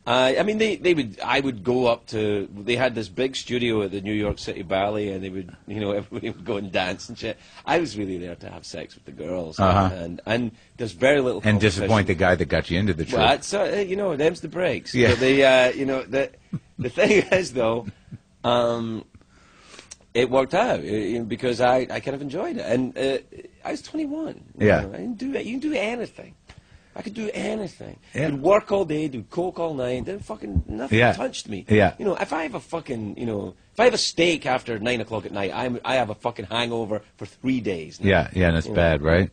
I mean, I would go up to. They had this big studio at the New York City Ballet, and they would, everybody would go and dance and shit. I was really there to have sex with the girls, and there's very little. And disappoint the guy that got you into the troupe. Well, them's the breaks. Yeah. But the thing is though. It worked out because I kind of enjoyed it, and I was 21. Yeah, I didn't do it. You can do anything. I could do anything. Yeah. I could work all day, do coke all night. Then fucking nothing touched me. Yeah. If I have a fucking, if I have a steak after 9 o'clock at night, I have a fucking hangover for 3 days. Now. Yeah, and it's bad, right?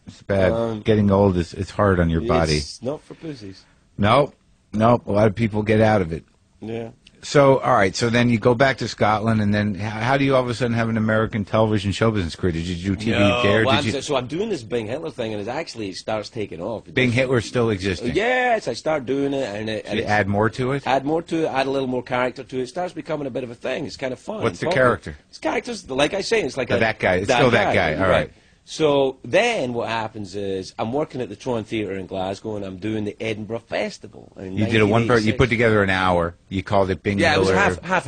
It's bad. Getting old it's hard on your body. It's not for pussies. No. A lot of people get out of it. Yeah. So, all right, so then you go back to Scotland, and then how do you all of a sudden have an American television show business career? Did you do TV there? So I'm doing this Bing Hitler thing, and it starts taking off. Bing Hitler still existing? Yes, I start doing it. And you add more to it? Add more to it, add a little more character to it. It starts becoming a bit of a thing. It's kind of fun. What's the character? It's characters, like I say, it's like that guy. It's still that guy, all right. So then what happens is I'm working at the Tron Theatre in Glasgow, and I'm doing the Edinburgh Festival. You did you put together an hour. You called it Bing Hitler. Yeah, it was half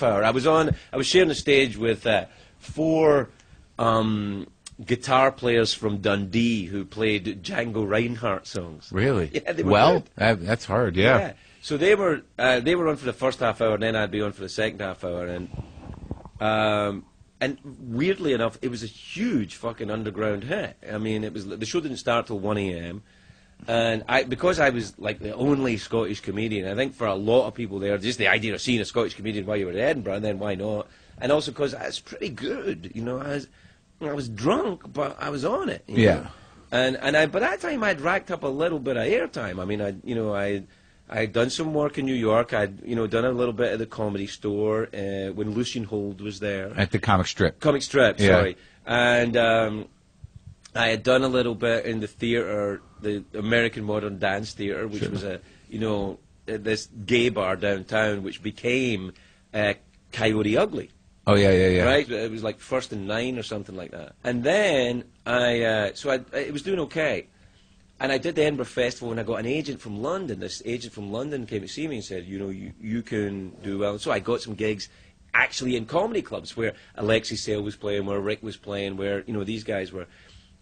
hour. I was sharing the stage with 4 guitar players from Dundee who played Django Reinhardt songs. Really? Yeah, they were good. That's hard, yeah. So they were on for the first half hour, and then I'd be on for the second half hour, and weirdly enough, it was a huge fucking underground hit. I mean, the show didn't start till 1 a.m. And because I was like the only Scottish comedian, I think for a lot of people there, just the idea of seeing a Scottish comedian while you were in Edinburgh, and then why not? And also because I was pretty good, I was drunk, but I was on it. You know? And by that time I'd racked up a little bit of airtime. I mean, I'd done some work in New York. I'd done a little bit at the Comedy Store when Lucian Hold was there. At the comic strip. Sorry. And I had done a little bit in the theatre, the American Modern Dance Theatre, which was this gay bar downtown, which became Coyote Ugly. Oh yeah. Right, it was like First and 9 or something like that. And then it was doing okay. And I did the Edinburgh Festival, and I got an agent from London. This agent from London came to see me and said, you can do well. And so I got some gigs actually in comedy clubs where Alexei Sale was playing, where Rick was playing, where, these guys were.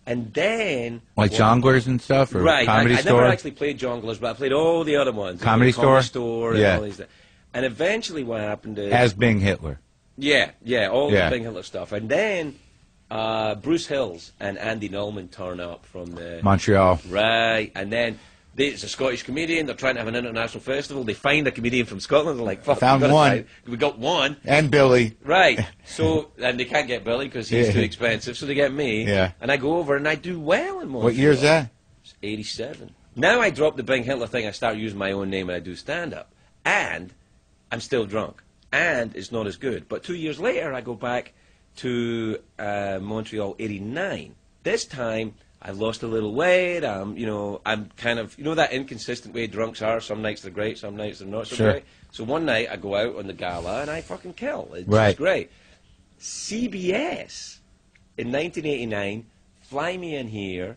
And then... Like Jongleurs and stuff? Or right. Comedy Store? I never actually played Jongleurs, but I played all the other ones. Comedy Store and all these. And eventually what happened is... As Bing Hitler. Yeah, all the Bing Hitler stuff. And then... Bruce Hills and Andy Nullman turn up from the... Montreal. Right, and then it's a Scottish comedian, they're trying to have an international festival, they find a comedian from Scotland, they're like, fuck, found one. We got one. And Billy. Right, so, and they can't get Billy because he's too expensive, so they get me. Yeah. And I go over and I do well in Montreal. What year is that? It's 87. Now I drop the Bing Hitler thing, I start using my own name and I do stand-up. And I'm still drunk. And it's not as good. But 2 years later, I go back to Montreal, 89. This time, I've lost a little weight. I'm kind of, that inconsistent way drunks are. Some nights they're great, some nights they're not so great. So one night, I go out on the gala, and I fucking kill. It's just great. CBS, in 1989, fly me in here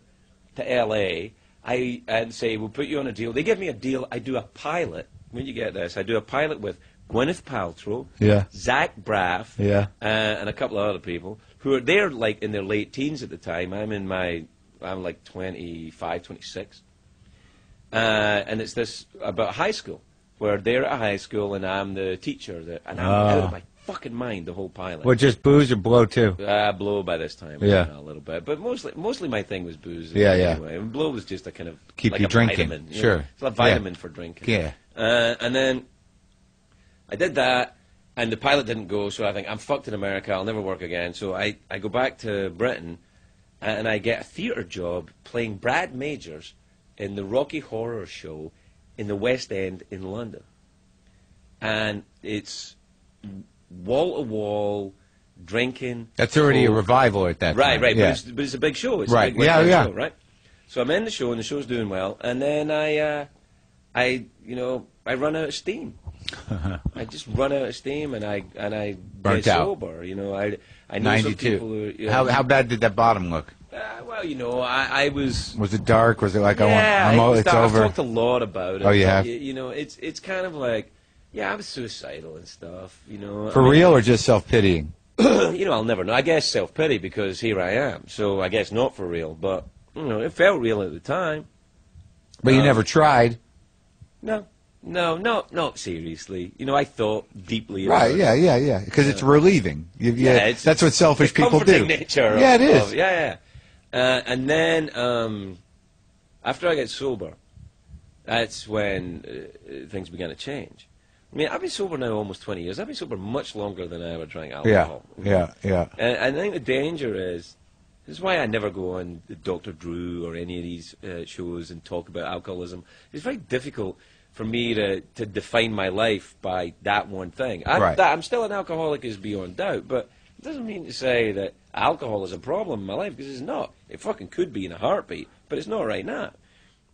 to L.A., and say, we'll put you on a deal. They give me a deal. I do a pilot. When you get this, I do a pilot with Gwyneth Paltrow, Zach Braff, and a couple of other people who are, they're like in their late teens at the time. I'm in my I'm like 25, 26. And it's this about high school, where they're at high school and I'm the teacher. And I'm out of my fucking mind, the whole pilot. Well, just booze or blow too? Blow by this time, yeah, a little bit, but mostly my thing was booze. Yeah, anyway. And blow was just a kind of keep like you a drinking. Vitamin, sure, it's a vitamin for drinking. Yeah, and then I did that, and the pilot didn't go. So I think I'm fucked in America. I'll never work again. So I go back to Britain, and I get a theatre job playing Brad Majors in the Rocky Horror Show in the West End in London, and it's wall-to-wall drinking. That's already a revival at that time. Right, yeah. but it's a big show. It's right, a big yeah. show, right? So I'm in the show, and the show's doing well, and then I run out of steam. I just run out of steam, and I Burnt get out. sober. I know some people who... How bad did that bottom look? Well, I was... Was it dark? Was it like, it's over? I've talked a lot about it. Oh, you have? It's kind of like... Yeah, I was suicidal and stuff, For real or just self-pitying? I'll never know. I guess self-pity because here I am. So I guess not for real. But, it felt real at the time. But you never tried? No, seriously. I thought deeply about it. Yeah. Because it's relieving. That's what selfish people do. Nature it is. And then after I get sober, that's when things began to change. I mean, I've been sober now almost 20 years. I've been sober much longer than I ever drank alcohol. Yeah. And I think the danger is, this is why I never go on Dr. Drew or any of these shows and talk about alcoholism. It's very difficult for me to define my life by that one thing. I'm still an alcoholic is beyond doubt, but it doesn't mean to say that alcohol is a problem in my life, because it's not. It fucking could be in a heartbeat, but it's not right now.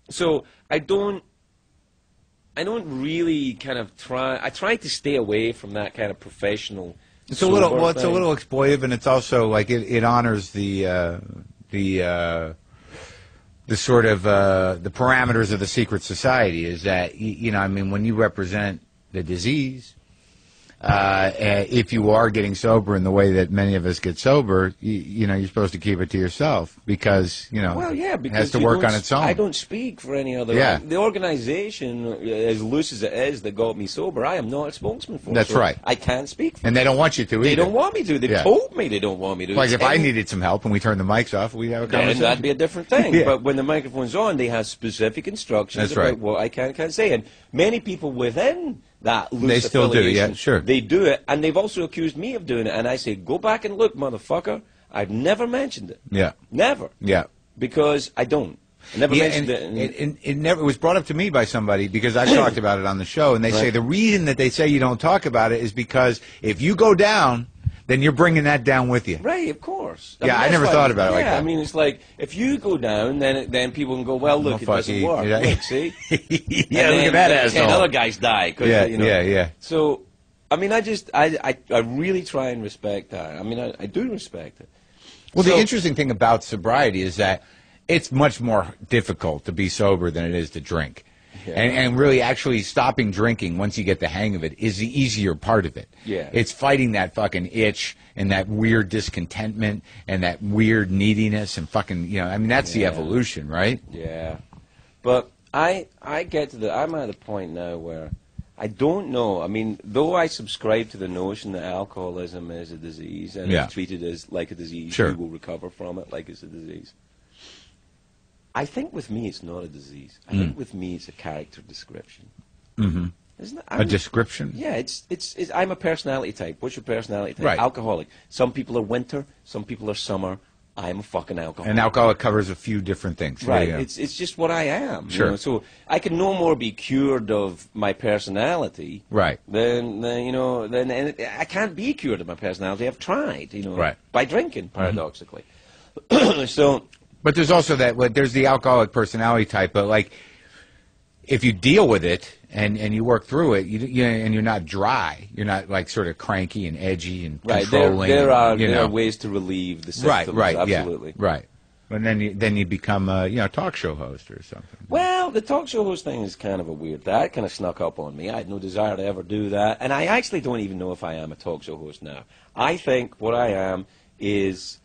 So I don't really kind of try. I try to stay away from that kind of professional. It's a little exploitive, and it's also like it honors the sort of the parameters of the secret society. Is that when you represent the disease, if you are getting sober in the way that many of us get sober, you're supposed to keep it to yourself because it has to work on its own. I don't speak for any other. Yeah. The organization, as loose as it is, that got me sober, I am not a spokesman for. That's right. I can't speak for. And they don't want you to either. They don't want me to. They've told me they don't want me to. Like if I needed some help and we turned the mics off, we'd have a conversation. Then that'd be a different thing. But when the microphone's on, they have specific instructions about what I can and can't say. And many people within that loose they still do, yeah, sure. They do it, and they've also accused me of doing it. And I say, go back and look, motherfucker. I've never mentioned it. Yeah. Never. Yeah. Because I don't. I never mentioned it. It never was brought up to me by somebody because I talked about it on the show, and they say the reason that they say you don't talk about it is because if you go down, then you're bringing that down with you. Right, of course. I never thought about it like that. I mean, it's like, if you go down, then people can go, well, look, it doesn't work. Look, see? Look at that asshole. 10 other guys die. Yeah. So, I mean, I really try and respect that. I mean, I do respect it. Well, the interesting thing about sobriety is that it's much more difficult to be sober than it is to drink. Yeah. And really actually stopping drinking once you get the hang of it is the easier part of it. Yeah. It's fighting that fucking itch and that weird discontentment and that weird neediness and fucking, that's the evolution, right? Yeah. But I get to I'm at the point now where I don't know. I mean, though I subscribe to the notion that alcoholism is a disease and it's treated as like a disease, you will recover from it like it's a disease. I think with me it's not a disease. I think with me it's a character description. Mm-hmm. Isn't it? A description? Yeah, it's. I'm a personality type. What's your personality type? Right. Alcoholic. Some people are winter. Some people are summer. I'm a fucking alcoholic. And alcohol covers a few different things. Right. It's just what I am. Sure. So I can no more be cured of my personality. Right. Then I can't be cured of my personality. I've tried. Right. By drinking, paradoxically. So. But there's also there's the alcoholic personality type, but like if you deal with it and you work through it, and you're not dry, you're not like sort of cranky and edgy and controlling. There are ways to relieve the symptoms. Right, absolutely. Yeah, right. And then you become a talk show host or something. Well, the talk show host thing is kind of a weird. That kind of snuck up on me. I had no desire to ever do that, and I actually don't even know if I am a talk show host now. I think what I am is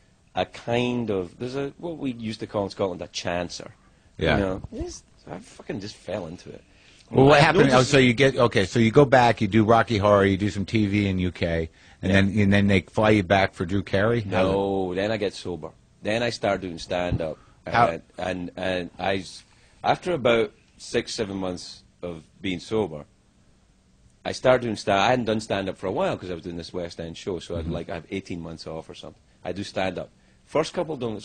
kind of, there's a, what we used to call in Scotland, a chancer. Yeah. You know, I fucking just fell into it. Well, what happened? Oh, so you get, okay, so you go back, you do Rocky Horror, you do some TV in UK, and then they fly you back for Drew Carey? No, then I get sober. Then I start doing stand-up. And after about 6-7 months of being sober, I started doing I hadn't done stand-up for a while because I was doing this West End show, so I have 18 months off or something. I do stand-up. First couple don't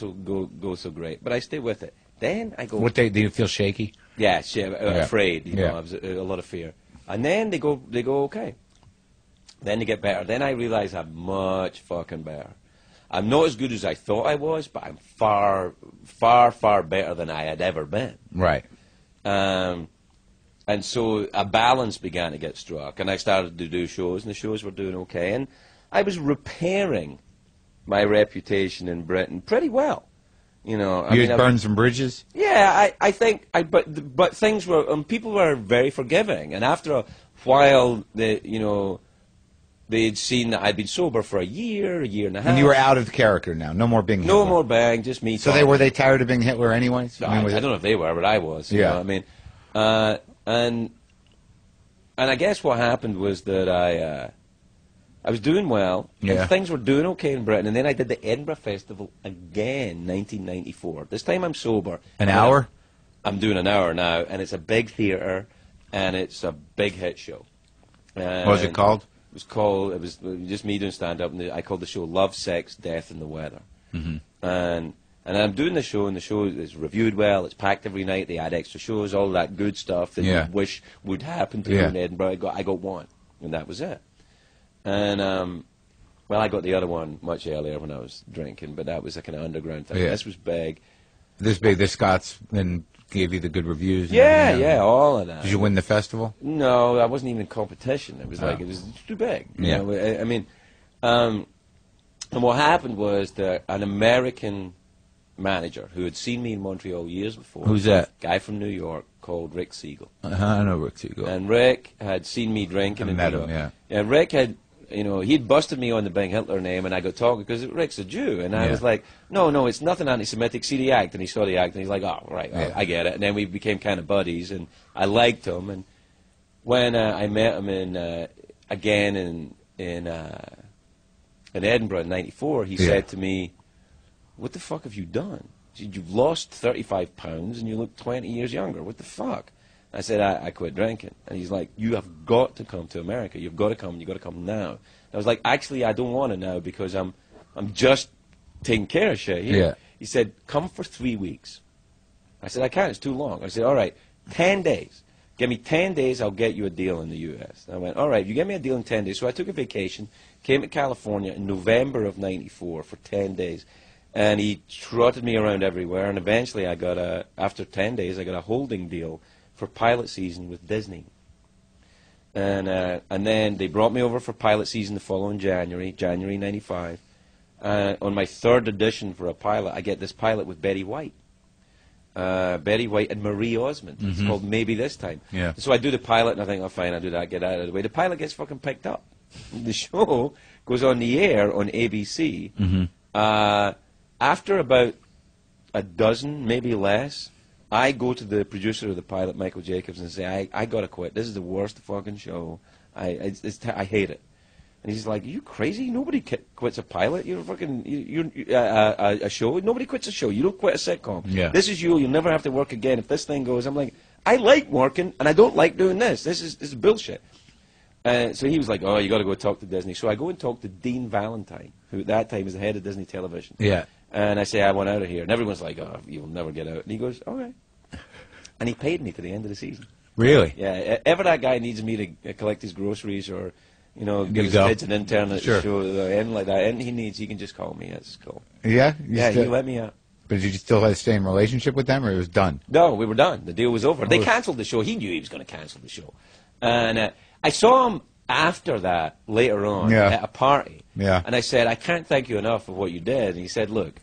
go so great, but I stay with it. Then I go... What do you feel shaky? Yeah, afraid. You know, I was a lot of fear. And then they go okay. Then they get better. Then I realize I'm much fucking better. I'm not as good as I thought I was, but I'm far, far, far better than I had ever been. Right. And so a balance began to get struck, and I started to do shows, and the shows were doing okay. And I was repairing my reputation in Britain pretty well. You know, you burned some bridges? Yeah, I think, but things were, people were very forgiving, and after a while, they'd seen that I'd been sober for a year and a half. And you were out of character now, no more being Hitler. No more bang, just me. So were they tired of being Hitler anyway? I don't know if they were, but I was. You know what I mean, and I guess what happened was that I was doing well, and things were doing okay in Britain, and then I did the Edinburgh Festival again, 1994. This time I'm sober. An hour? I'm doing an hour now, and it's a big theatre, and it's a big hit show. What was it called? It was just me doing stand-up, and I called the show Love, Sex, Death, and the Weather. And I'm doing the show, and the show is reviewed well, it's packed every night, they add extra shows, all that good stuff that you wish would happen to you in Edinburgh. I got one, and that was it. And, well, I got the other one much earlier when I was drinking, but that was a kind of underground thing. This was big. The Scots then gave you the good reviews? Yeah, all of that. Did you win the festival? No, I wasn't even in competition. It was like, it was too big. You know? I mean, and what happened was that an American manager who had seen me in Montreal years before. Who's that? A guy from New York called Rick Siegel. I know Rick Siegel. And Rick had seen me drinking. I met him, Yeah, Rick had, he'd busted me on the Big Hitler name, and I got talking, because Rick's a Jew, and I was like, no, it's nothing anti-Semitic, see the act, and he saw the act, and he's like, oh, right, I get it, and then we became kind of buddies, and I liked him, and when I met him again in Edinburgh in '94, he said to me, what the fuck have you done? You've lost 35 pounds, and you look 20 years younger, what the fuck? I said, I quit drinking. And he's like, you have got to come to America. You've got to come. You've got to come now. And I was like, actually, I don't want to now because I'm just taking care of shit here. Yeah. He said, come for 3 weeks. I said, I can't. It's too long. I said, all right, 10 days. Give me 10 days, I'll get you a deal in the U.S. And I went, all right, you get me a deal in 10 days. So I took a vacation, came to California in November of '94 for 10 days. And he trotted me around everywhere. And eventually I got after 10 days, I got a holding deal for pilot season with Disney. And then they brought me over for pilot season the following January '95. On my third audition for a pilot, I get this pilot with Betty White. Betty White and Marie Osmond. It's called Maybe This Time. Yeah. So I do the pilot, and I think, oh, fine, I'll do that, get out of the way. The pilot gets fucking picked up. The show goes on the air on ABC. After about a dozen, maybe less, I go to the producer of the pilot, Michael Jacobs, and say, I got to quit. This is the worst fucking show. I hate it. And he's like, are you crazy? Nobody quits a pilot. You're fucking, a show. Nobody quits a show. You don't quit a sitcom. Yeah. This is you. You'll never have to work again. If this thing goes, I'm like, I like working, and I don't like doing this. This is bullshit. So he was like, oh, you got to go talk to Disney. So I go and talk to Dean Valentine, who at that time was the head of Disney Television. Yeah. And I say, I want out of here. And everyone's like, oh, you'll never get out. And he goes, okay. And he paid me to the end of the season. Really? Yeah. Ever that guy needs me to collect his groceries or, give his kids an intern at the show or anything like that, and he can just call me. That's cool. Yeah? He let me out. But did you still have the same relationship with them, or it was done? No, we were done. The deal was over. They canceled the show. He knew he was going to cancel the show. And I saw him after that, later on, at a party. Yeah. And I said, I can't thank you enough for what you did. And he said, look,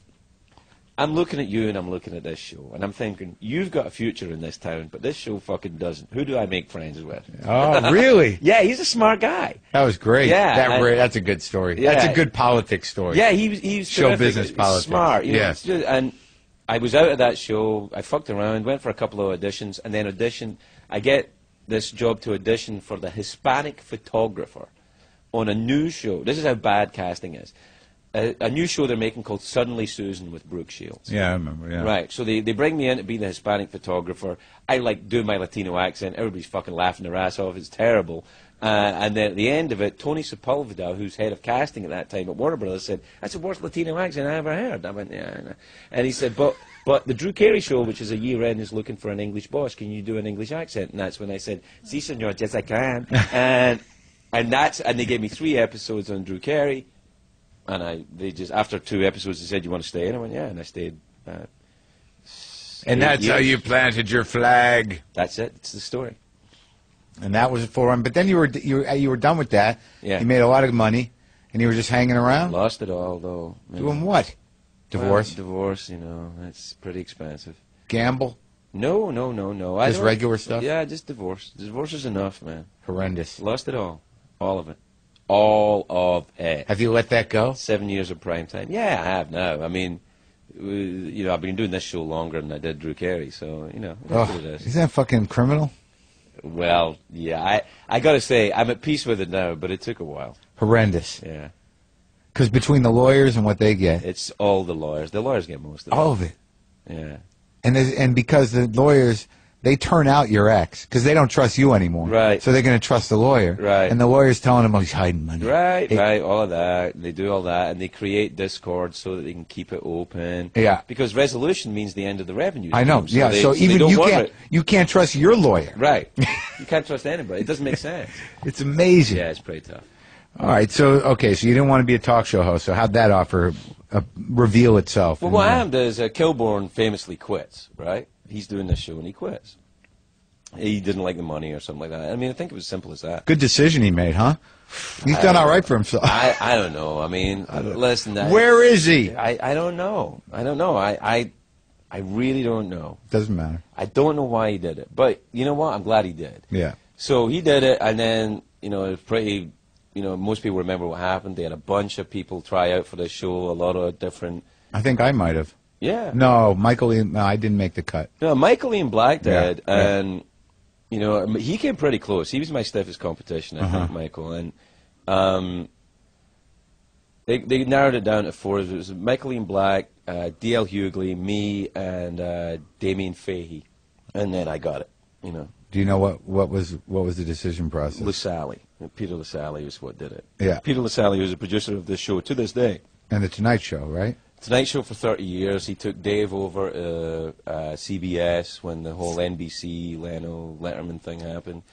I'm looking at you and I'm looking at this show, and I'm thinking, you've got a future in this town, but this show fucking doesn't. Who do I make friends with? Oh, really? Yeah, he's a smart guy. That was great. Yeah. That's a good story. Yeah. That's a good politics story. Yeah, he was show terrific. business politics. Smart. Yes. And I was out of that show. I fucked around, went for a couple of auditions, and then I get this job to audition for the Hispanic photographer on a new show. This is how bad casting is. A new show they're making called Suddenly Susan with Brooke Shields. Yeah, I remember, yeah. Right, so they bring me in to be the Hispanic photographer. I do my Latino accent. Everybody's fucking laughing their ass off. It's terrible. And then at the end of it, Tony Sepulveda, who's head of casting at that time at Warner Brothers, said, "That's the worst Latino accent I ever heard." I went, "Yeah, I know." And he said, but the Drew Carey show, which is a year-end, is looking for an English boss. Can you do an English accent? And that's when I said, "Si, senor, yes, I can." and they gave me 3 episodes on Drew Carey. And they just, after 2 episodes, they said, "You want to stay?" And I went, "Yeah," and I stayed. And that's how you planted your flag. That's it. It's the story. And that was for him. But then you were done with that. Yeah. You made a lot of money, and you were just hanging around. Lost it all, though. Doing what? Divorce. Well, divorce. That's pretty expensive. Gamble. No. Just regular stuff. Yeah, just divorce. Divorce is enough, man. Horrendous. Lost it all of it. All of it. Have you let that go? 7 years of prime time. Yeah, I have now. I mean, I've been doing this show longer than I did Drew Carey, so, that's what it is. Isn't that fucking criminal? Well, yeah, I got to say, I'm at peace with it now, but it took a while. Horrendous. Yeah. Because between the lawyers and what they get. It's all the lawyers. The lawyers get most of it. All of it. Yeah. And because the lawyers, they turn out your ex because they don't trust you anymore. Right. So they're going to trust the lawyer. Right. And the lawyer's telling them, "Oh, he's hiding money." Right, all of that. They do all that, and they create discord so that they can keep it open. Yeah. Because resolution means the end of the revenue. I know. So So even you can't trust your lawyer. Right. You can't trust anybody. It doesn't make sense. It's amazing. Yeah, it's pretty tough. All right. So you didn't want to be a talk show host. So how'd that offer reveal itself? Well, what happened is Kilborn famously quits. Right. He's doing this show and he quits. He didn't like the money or something like that. I mean, I think it was simple as that. Good decision he made, huh? He's done all right for himself. I don't know. I mean, listen. Where is he? I don't know. I really don't know. Doesn't matter. I don't know why he did it. But you know what? I'm glad he did. Yeah. So he did it, and then, it was pretty, most people remember what happened. They had a bunch of people try out for this show, a lot of different... I think I might have. Yeah. No, I didn't make the cut. No, Michael Ian Black did, yeah. And... he came pretty close. He was my stiffest competition, I think, Michael. And they narrowed it down to 4. It was Michael Ian Black, D.L. Hughley, me, and Damien Fahey. And then I got it, Do you know what was the decision process? LaSalle. Peter LaSalle was what did it. Yeah. Peter LaSalle was a producer of this show to this day. And the Tonight Show, right? Tonight Show for 30 years. He took Dave over CBS when the whole NBC Leno Letterman thing happened.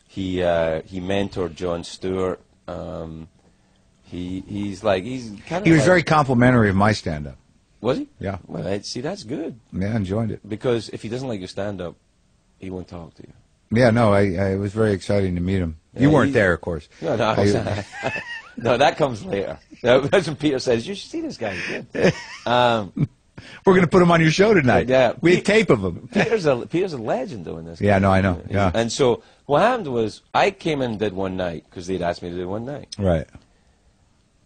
He mentored Jon Stewart. He was very complimentary of my stand-up. Was he? Yeah. Well, see, that's good. Yeah, I enjoyed it. Because if he doesn't like your stand-up, he won't talk to you. Yeah, no, it was very exciting to meet him. Yeah, you weren't there, of course. No, no, that comes later. That's when Peter says, "You should see this guy." We're going to put him on your show tonight. Yeah, we have tape of him. Peter's a legend doing this. Yeah, no, I know. Yeah. And so what happened was I came in and did one night because they'd asked me to do one night. Right.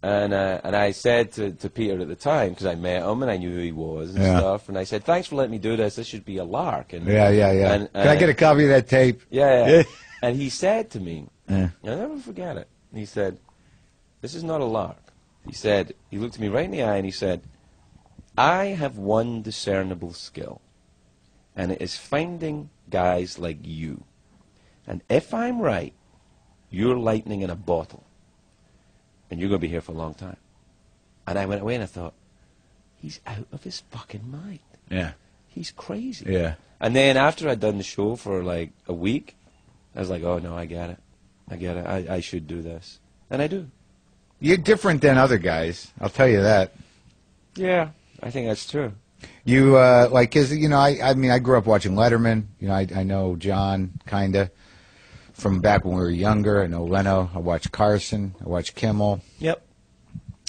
And I said to Peter at the time, because I met him and I knew who he was and stuff, and I said, "Thanks for letting me do this. This should be a lark." And, yeah. And, Can I get a copy of that tape? Yeah. And he said to me, I'll never forget it. He said, "This is not a lark." He looked at me right in the eye and he said, "I have one discernible skill, and it is finding guys like you. And if I'm right, you're lightning in a bottle, and you're going to be here for a long time." And I went away and I thought, he's out of his fucking mind. Yeah. He's crazy. Yeah. And then after I'd done the show for like a week, I was like, "Oh, no, I get it. I should do this." And I do. You're different than other guys. I'll tell you that. Yeah, I think that's true. You, because, I mean, I grew up watching Letterman. I know John, kind of, from back when we were younger. I know Leno. I watched Carson. I watched Kimmel. Yep.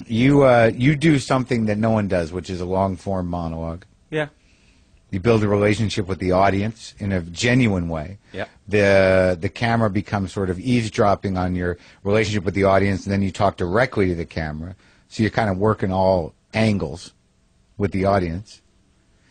You do something that no one does, which is a long-form monologue. Yeah. You build a relationship with the audience in a genuine way. Yeah. The camera becomes sort of eavesdropping on your relationship with the audience, and then you talk directly to the camera. So you're kind of working all angles with the audience.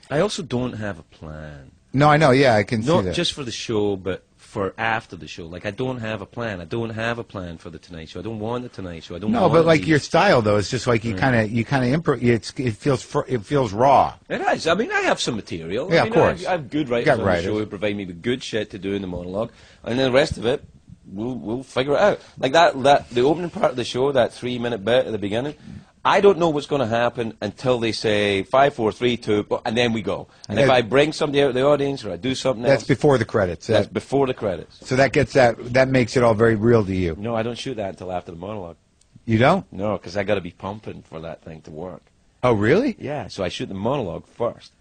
I also don't have a plan. No, I know. Yeah, I can see that. Not just for the show, but for after the show. Like, I don't have a plan. I don't have a plan for the Tonight Show. I don't want the Tonight Show. I don't. No, want but like your style though, it's just like you kind of it feels raw. It is. I mean, I have some material. Yeah, I mean, of course. I have good writers on the show who provide me with good shit to do in the monologue, and then the rest of it, we'll figure it out. Like that the opening part of the show, that 3-minute bit at the beginning. I don't know what's going to happen until they say 5, 4, 3, 2, and then we go. And if I bring somebody out of the audience or I do something else, that's before the credits. That's before the credits. So that makes it all very real to you. No, I don't shoot that until after the monologue. You don't? No, because I got to be pumping for that thing to work. Oh, really? Yeah. So I shoot the monologue first,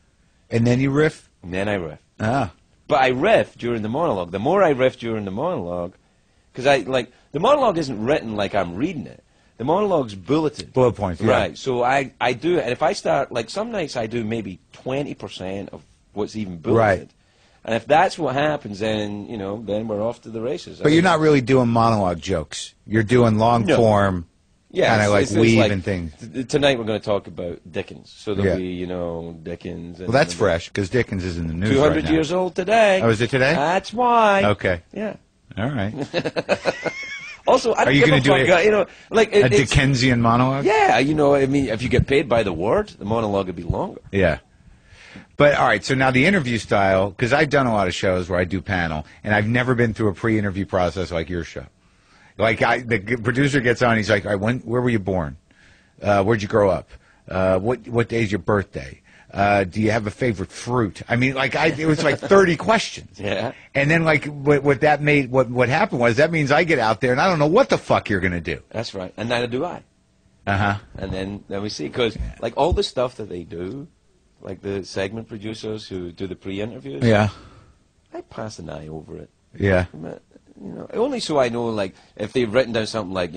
and then you riff. And then I riff. Ah. But I riff during the monologue. The more I riff during the monologue, because the monologue isn't written like I'm reading it. The monologue's bulleted. Bullet points, yeah. Right. So I do it. And if I start, like some nights I do maybe 20% of what's even bulleted. Right. And if that's what happens, then, then we're off to the races. But you're not really doing monologue jokes. You're doing long form, kind of like weave and things. Tonight we're going to talk about Dickens. So there'll be, Dickens. Well, that's fresh, because Dickens is in the news 200 right now. years old today. Oh, is it today? That's why. Okay. Yeah. All right. Also, I don't Are you going to do a Dickensian monologue? Yeah, I mean, if you get paid by the word, the monologue would be longer. Yeah. But, all right, so now the interview style, because I've done a lot of shows where I do panel, and I've never been through a pre-interview process like your show. Like, the producer gets on, he's like, all right, where were you born? Where'd you grow up? What day's your birthday? Do you have a favorite fruit? I mean, it was like 30 questions. Yeah. And then, what happened was, that means I get out there and I don't know what the fuck you're going to do. That's right. And neither do I. Uh-huh. And then we see, because, all the stuff that they do, like the segment producers who do the pre-interviews. Yeah. I pass an eye over it. Yeah. Only so I know, if they've written down something like,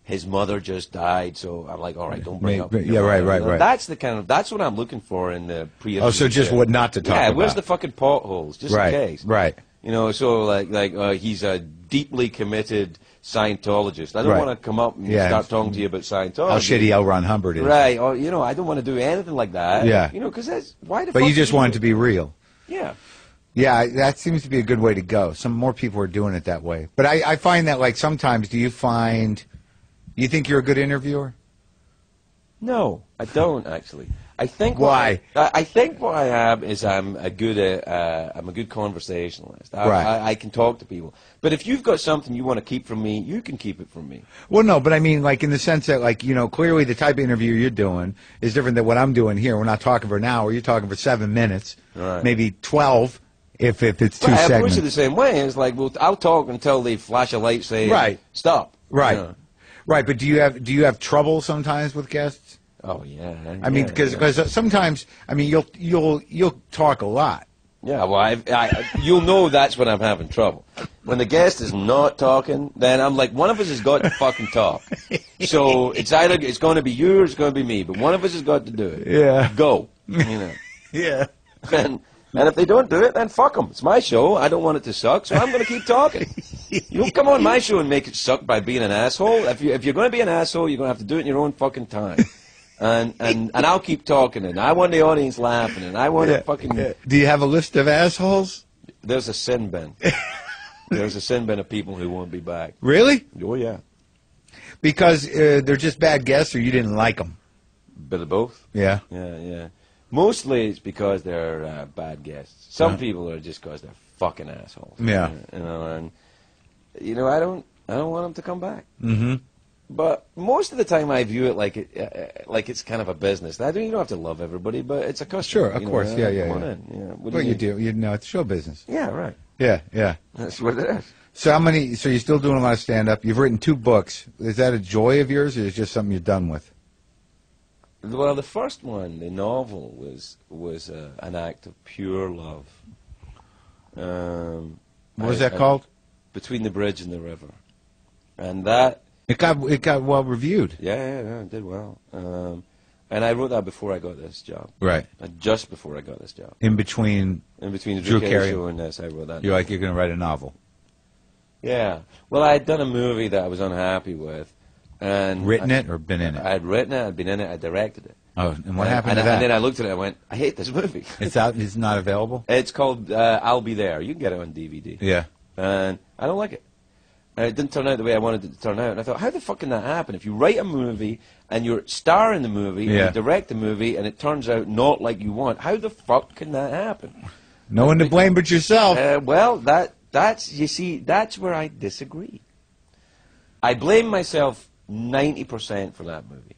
his mother just died, so I'm like, all right, don't bring up. Yeah, right. That's what I'm looking for in the pre-interview. Oh, so just what not to talk about. Yeah, where's the fucking potholes, just in case. Right. So he's a deeply committed Scientologist. I don't want to come up and start talking to you about Scientology. How shitty L. Ron Hubbard is. Right. Or, I don't want to do anything like that. Yeah. Because that's, why the fuck. But you just want it to be real. Yeah. Yeah, that seems to be a good way to go. Some more people are doing it that way. But I find that, sometimes, do you find... You think you're a good interviewer? No, I don't actually. I think why? I think what I am is I'm a good conversationalist. I can talk to people. But if you've got something you want to keep from me, you can keep it from me. Well, no, but I mean, in the sense that, clearly the type of interview you're doing is different than what I'm doing here. We're not talking for an hour. You're talking for 7 minutes, maybe 12. If it's two segments. I approach it the same way. It's like, well, I'll talk until they flash a light saying, stop. Right. Right, but do you have trouble sometimes with guests? Oh yeah. I mean, because sometimes you'll talk a lot. Yeah, well, you'll know that's when I'm having trouble. When the guest is not talking, then I'm like, one of us has got to fucking talk. So it's going to be you or it's going to be me, but one of us has got to do it. Yeah. Go. Yeah. And if they don't do it, then fuck them. It's my show. I don't want it to suck, so I'm going to keep talking. You don't come on my show and make it suck by being an asshole. If you're going to be an asshole, you're going to have to do it in your own fucking time. And I'll keep talking, and I want the audience laughing, and I want to fucking... Do you have a list of assholes? There's a sin bin. There's a sin bin of people who won't be back. Really? Oh, yeah. Because they're just bad guests, or you didn't like them? Bit of both. Yeah. Yeah. Mostly it's because they're bad guests. Some people are just because they're fucking assholes. Yeah. And I don't want them to come back. Mm-hmm. But most of the time I view it like it's kind of a business. You don't have to love everybody, but it's a customer. Sure, of course. Yeah. Well, you do. It's show business. Yeah, right. Yeah. That's what it is. So so you're still doing a lot of stand-up. You've written 2 books. Is that a joy of yours, or is it just something you're done with? Well, the first one, the novel, was an act of pure love. What was that called? Between the Bridge and the River. And that It got well reviewed. Yeah, it did well. And I wrote that before I got this job. Right. Just before I got this job. In between the Drew Carey show and this, I wrote that. You're like, you're going to write a novel. Yeah. Well, I had done a movie that I was unhappy with. And written it or been in it? I had written it, I'd been in it, I directed it. Oh, and what happened to that? And then I looked at it and I went, I hate this movie. It's out, it's not available? It's called I'll Be There. You can get it on DVD. Yeah. And I don't like it. And it didn't turn out the way I wanted it to turn out. And I thought, how the fuck can that happen? If you write a movie and you're star in the movie, and you direct the movie, and it turns out not like you want, how the fuck can that happen? No one to blame but yourself. Well, that's you see, that's where I disagree. I blame myself 90% for that movie.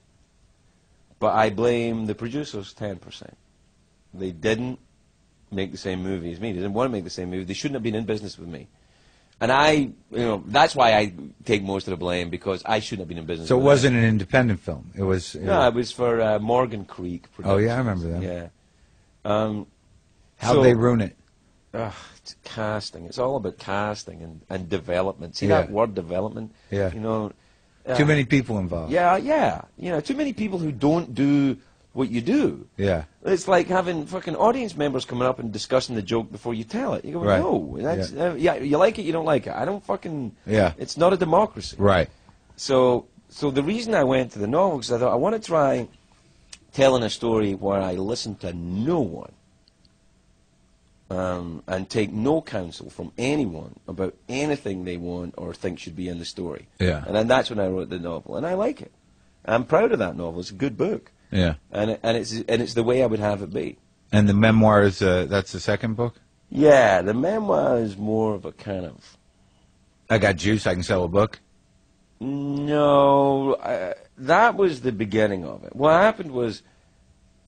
But I blame the producers 10%. They didn't make the same movie as me. They didn't want to make the same movie. They shouldn't have been in business with me. And that's why I take most of the blame, because I shouldn't have been in business. So it wasn't an independent film. It was. No, it was for Morgan Creek Productions. Oh yeah, I remember that. Yeah. How'd they ruin it? It's casting. It's all about casting and development. See that word, development? Yeah. Too many people involved. Yeah. Too many people who don't do what you do. Yeah. It's like having fucking audience members coming up and discussing the joke before you tell it. You go, no, that's you like it, you don't like it. I don't fucking. Yeah. It's not a democracy. Right. So the reason I went to the novel is I thought I want to try telling a story where I listen to no one. And take no counsel from anyone about anything they want or think should be in the story. Yeah. And then that's when I wrote the novel, and I like it. I'm proud of that novel. It's a good book. Yeah. And it's the way I would have it be. And the memoir is that's the second book? Yeah, the memoir is more of a kind of. I got juice. I can sell a book. No, that was the beginning of it. What happened was,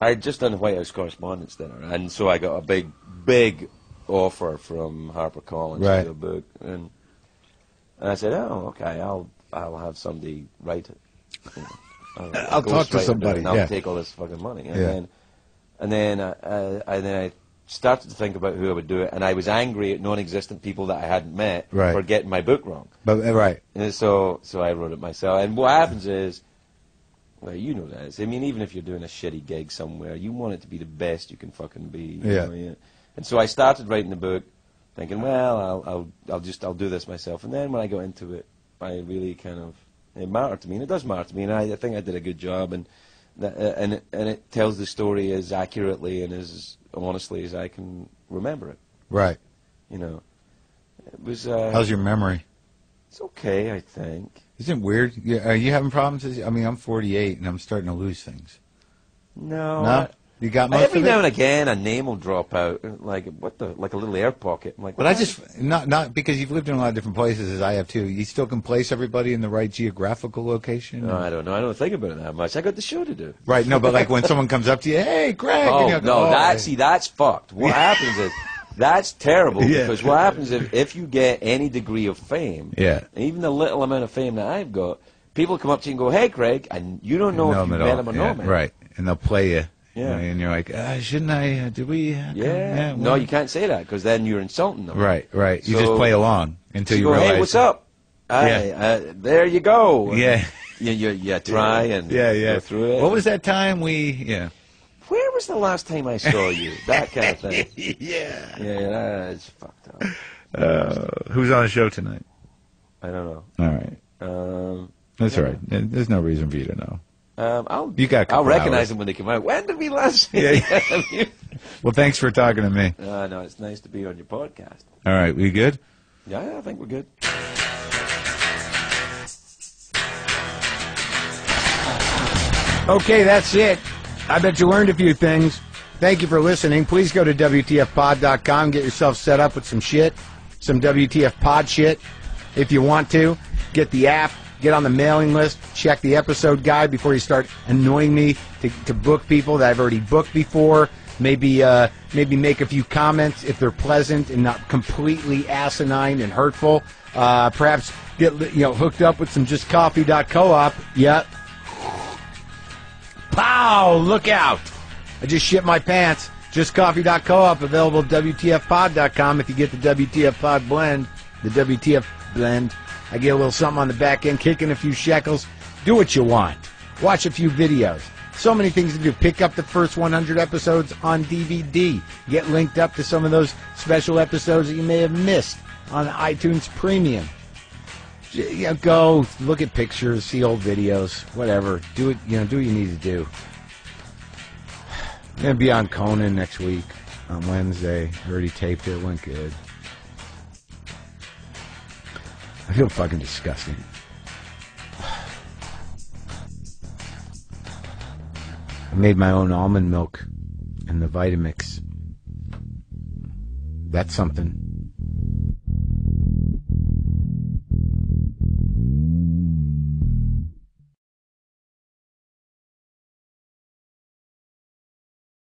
I had just done the White House Correspondents' Dinner, and so I got a big offer from HarperCollins to do a book, and I said, "Oh, okay, I'll have somebody write it. I'll talk to somebody. And I'll take all this fucking money." And then I started to think about who I would do it, and I was angry at non-existent people that I hadn't met for getting my book wrong. And so I wrote it myself. And what happens is, well, you know that. I mean, even if you're doing a shitty gig somewhere, you want it to be the best you can fucking be. You know? And so I started writing the book, thinking, well, I'll do this myself. And then when I got into it, I really it mattered to me, and it does matter to me. And I think I did a good job, and it tells the story as accurately and as honestly as I can remember it. Right. It was. How's your memory? It's okay, I think. Isn't it weird? Are you having problems? I mean, I'm 48 and I'm starting to lose things. No. You got most every of it? now and again a name will drop out, like like a little air pocket. I'm like, but I just not because you've lived in a lot of different places as I have too. You still can place everybody in the right geographical location. No, I don't know. I don't think about it that much. I got the show to do. Right. No, but like when someone comes up to you, hey, Greg. Oh, and no, that's fucked. What happens is. That's terrible, because what happens if you get any degree of fame, even the little amount of fame that I've got, people come up to you and go, "Hey, Craig," and you don't know if you met him or not, man. Right, and they'll play you. Yeah. And you're like, shouldn't I? Did we? No, you can't say that, because then you're insulting them. Right. You just play along until you realize. Hey, what's up? There you go. Yeah. You try and go through it. What was that time we? Where was the last time I saw you? That kind of thing. Yeah, that's fucked up. Who's on the show tonight? I don't know. All right. That's all right. There's no reason for you to know. I'll recognize them when they come out. When did we last see them? Well, thanks for talking to me. No, it's nice to be on your podcast. All right, we good? Yeah, I think we're good. Okay, that's it. I bet you learned a few things. Thank you for listening. Please go to WTFpod.com. Get yourself set up with some shit, some WTF pod shit. If you want to, get the app, get on the mailing list, check the episode guide before you start annoying me to book people that I've already booked before. Maybe make a few comments if they're pleasant and not completely asinine and hurtful. Perhaps get hooked up with some justcoffee.coop. Yep. Pow! Look out! I just shit my pants. JustCoffee.coop, available at WTFpod.com if you get the WTF Pod blend, the WTF blend. I get a little something on the back end, kicking a few shekels. Do what you want. Watch a few videos. So many things to do. Pick up the first 100 episodes on DVD. Get linked up to some of those special episodes that you may have missed on iTunes Premium. Go look at pictures, see old videos, whatever. Do it. Do what you need to do. I'm gonna be on Conan next week on Wednesday. Already taped it. Went good. I feel fucking disgusting. I made my own almond milk and the Vitamix. That's something.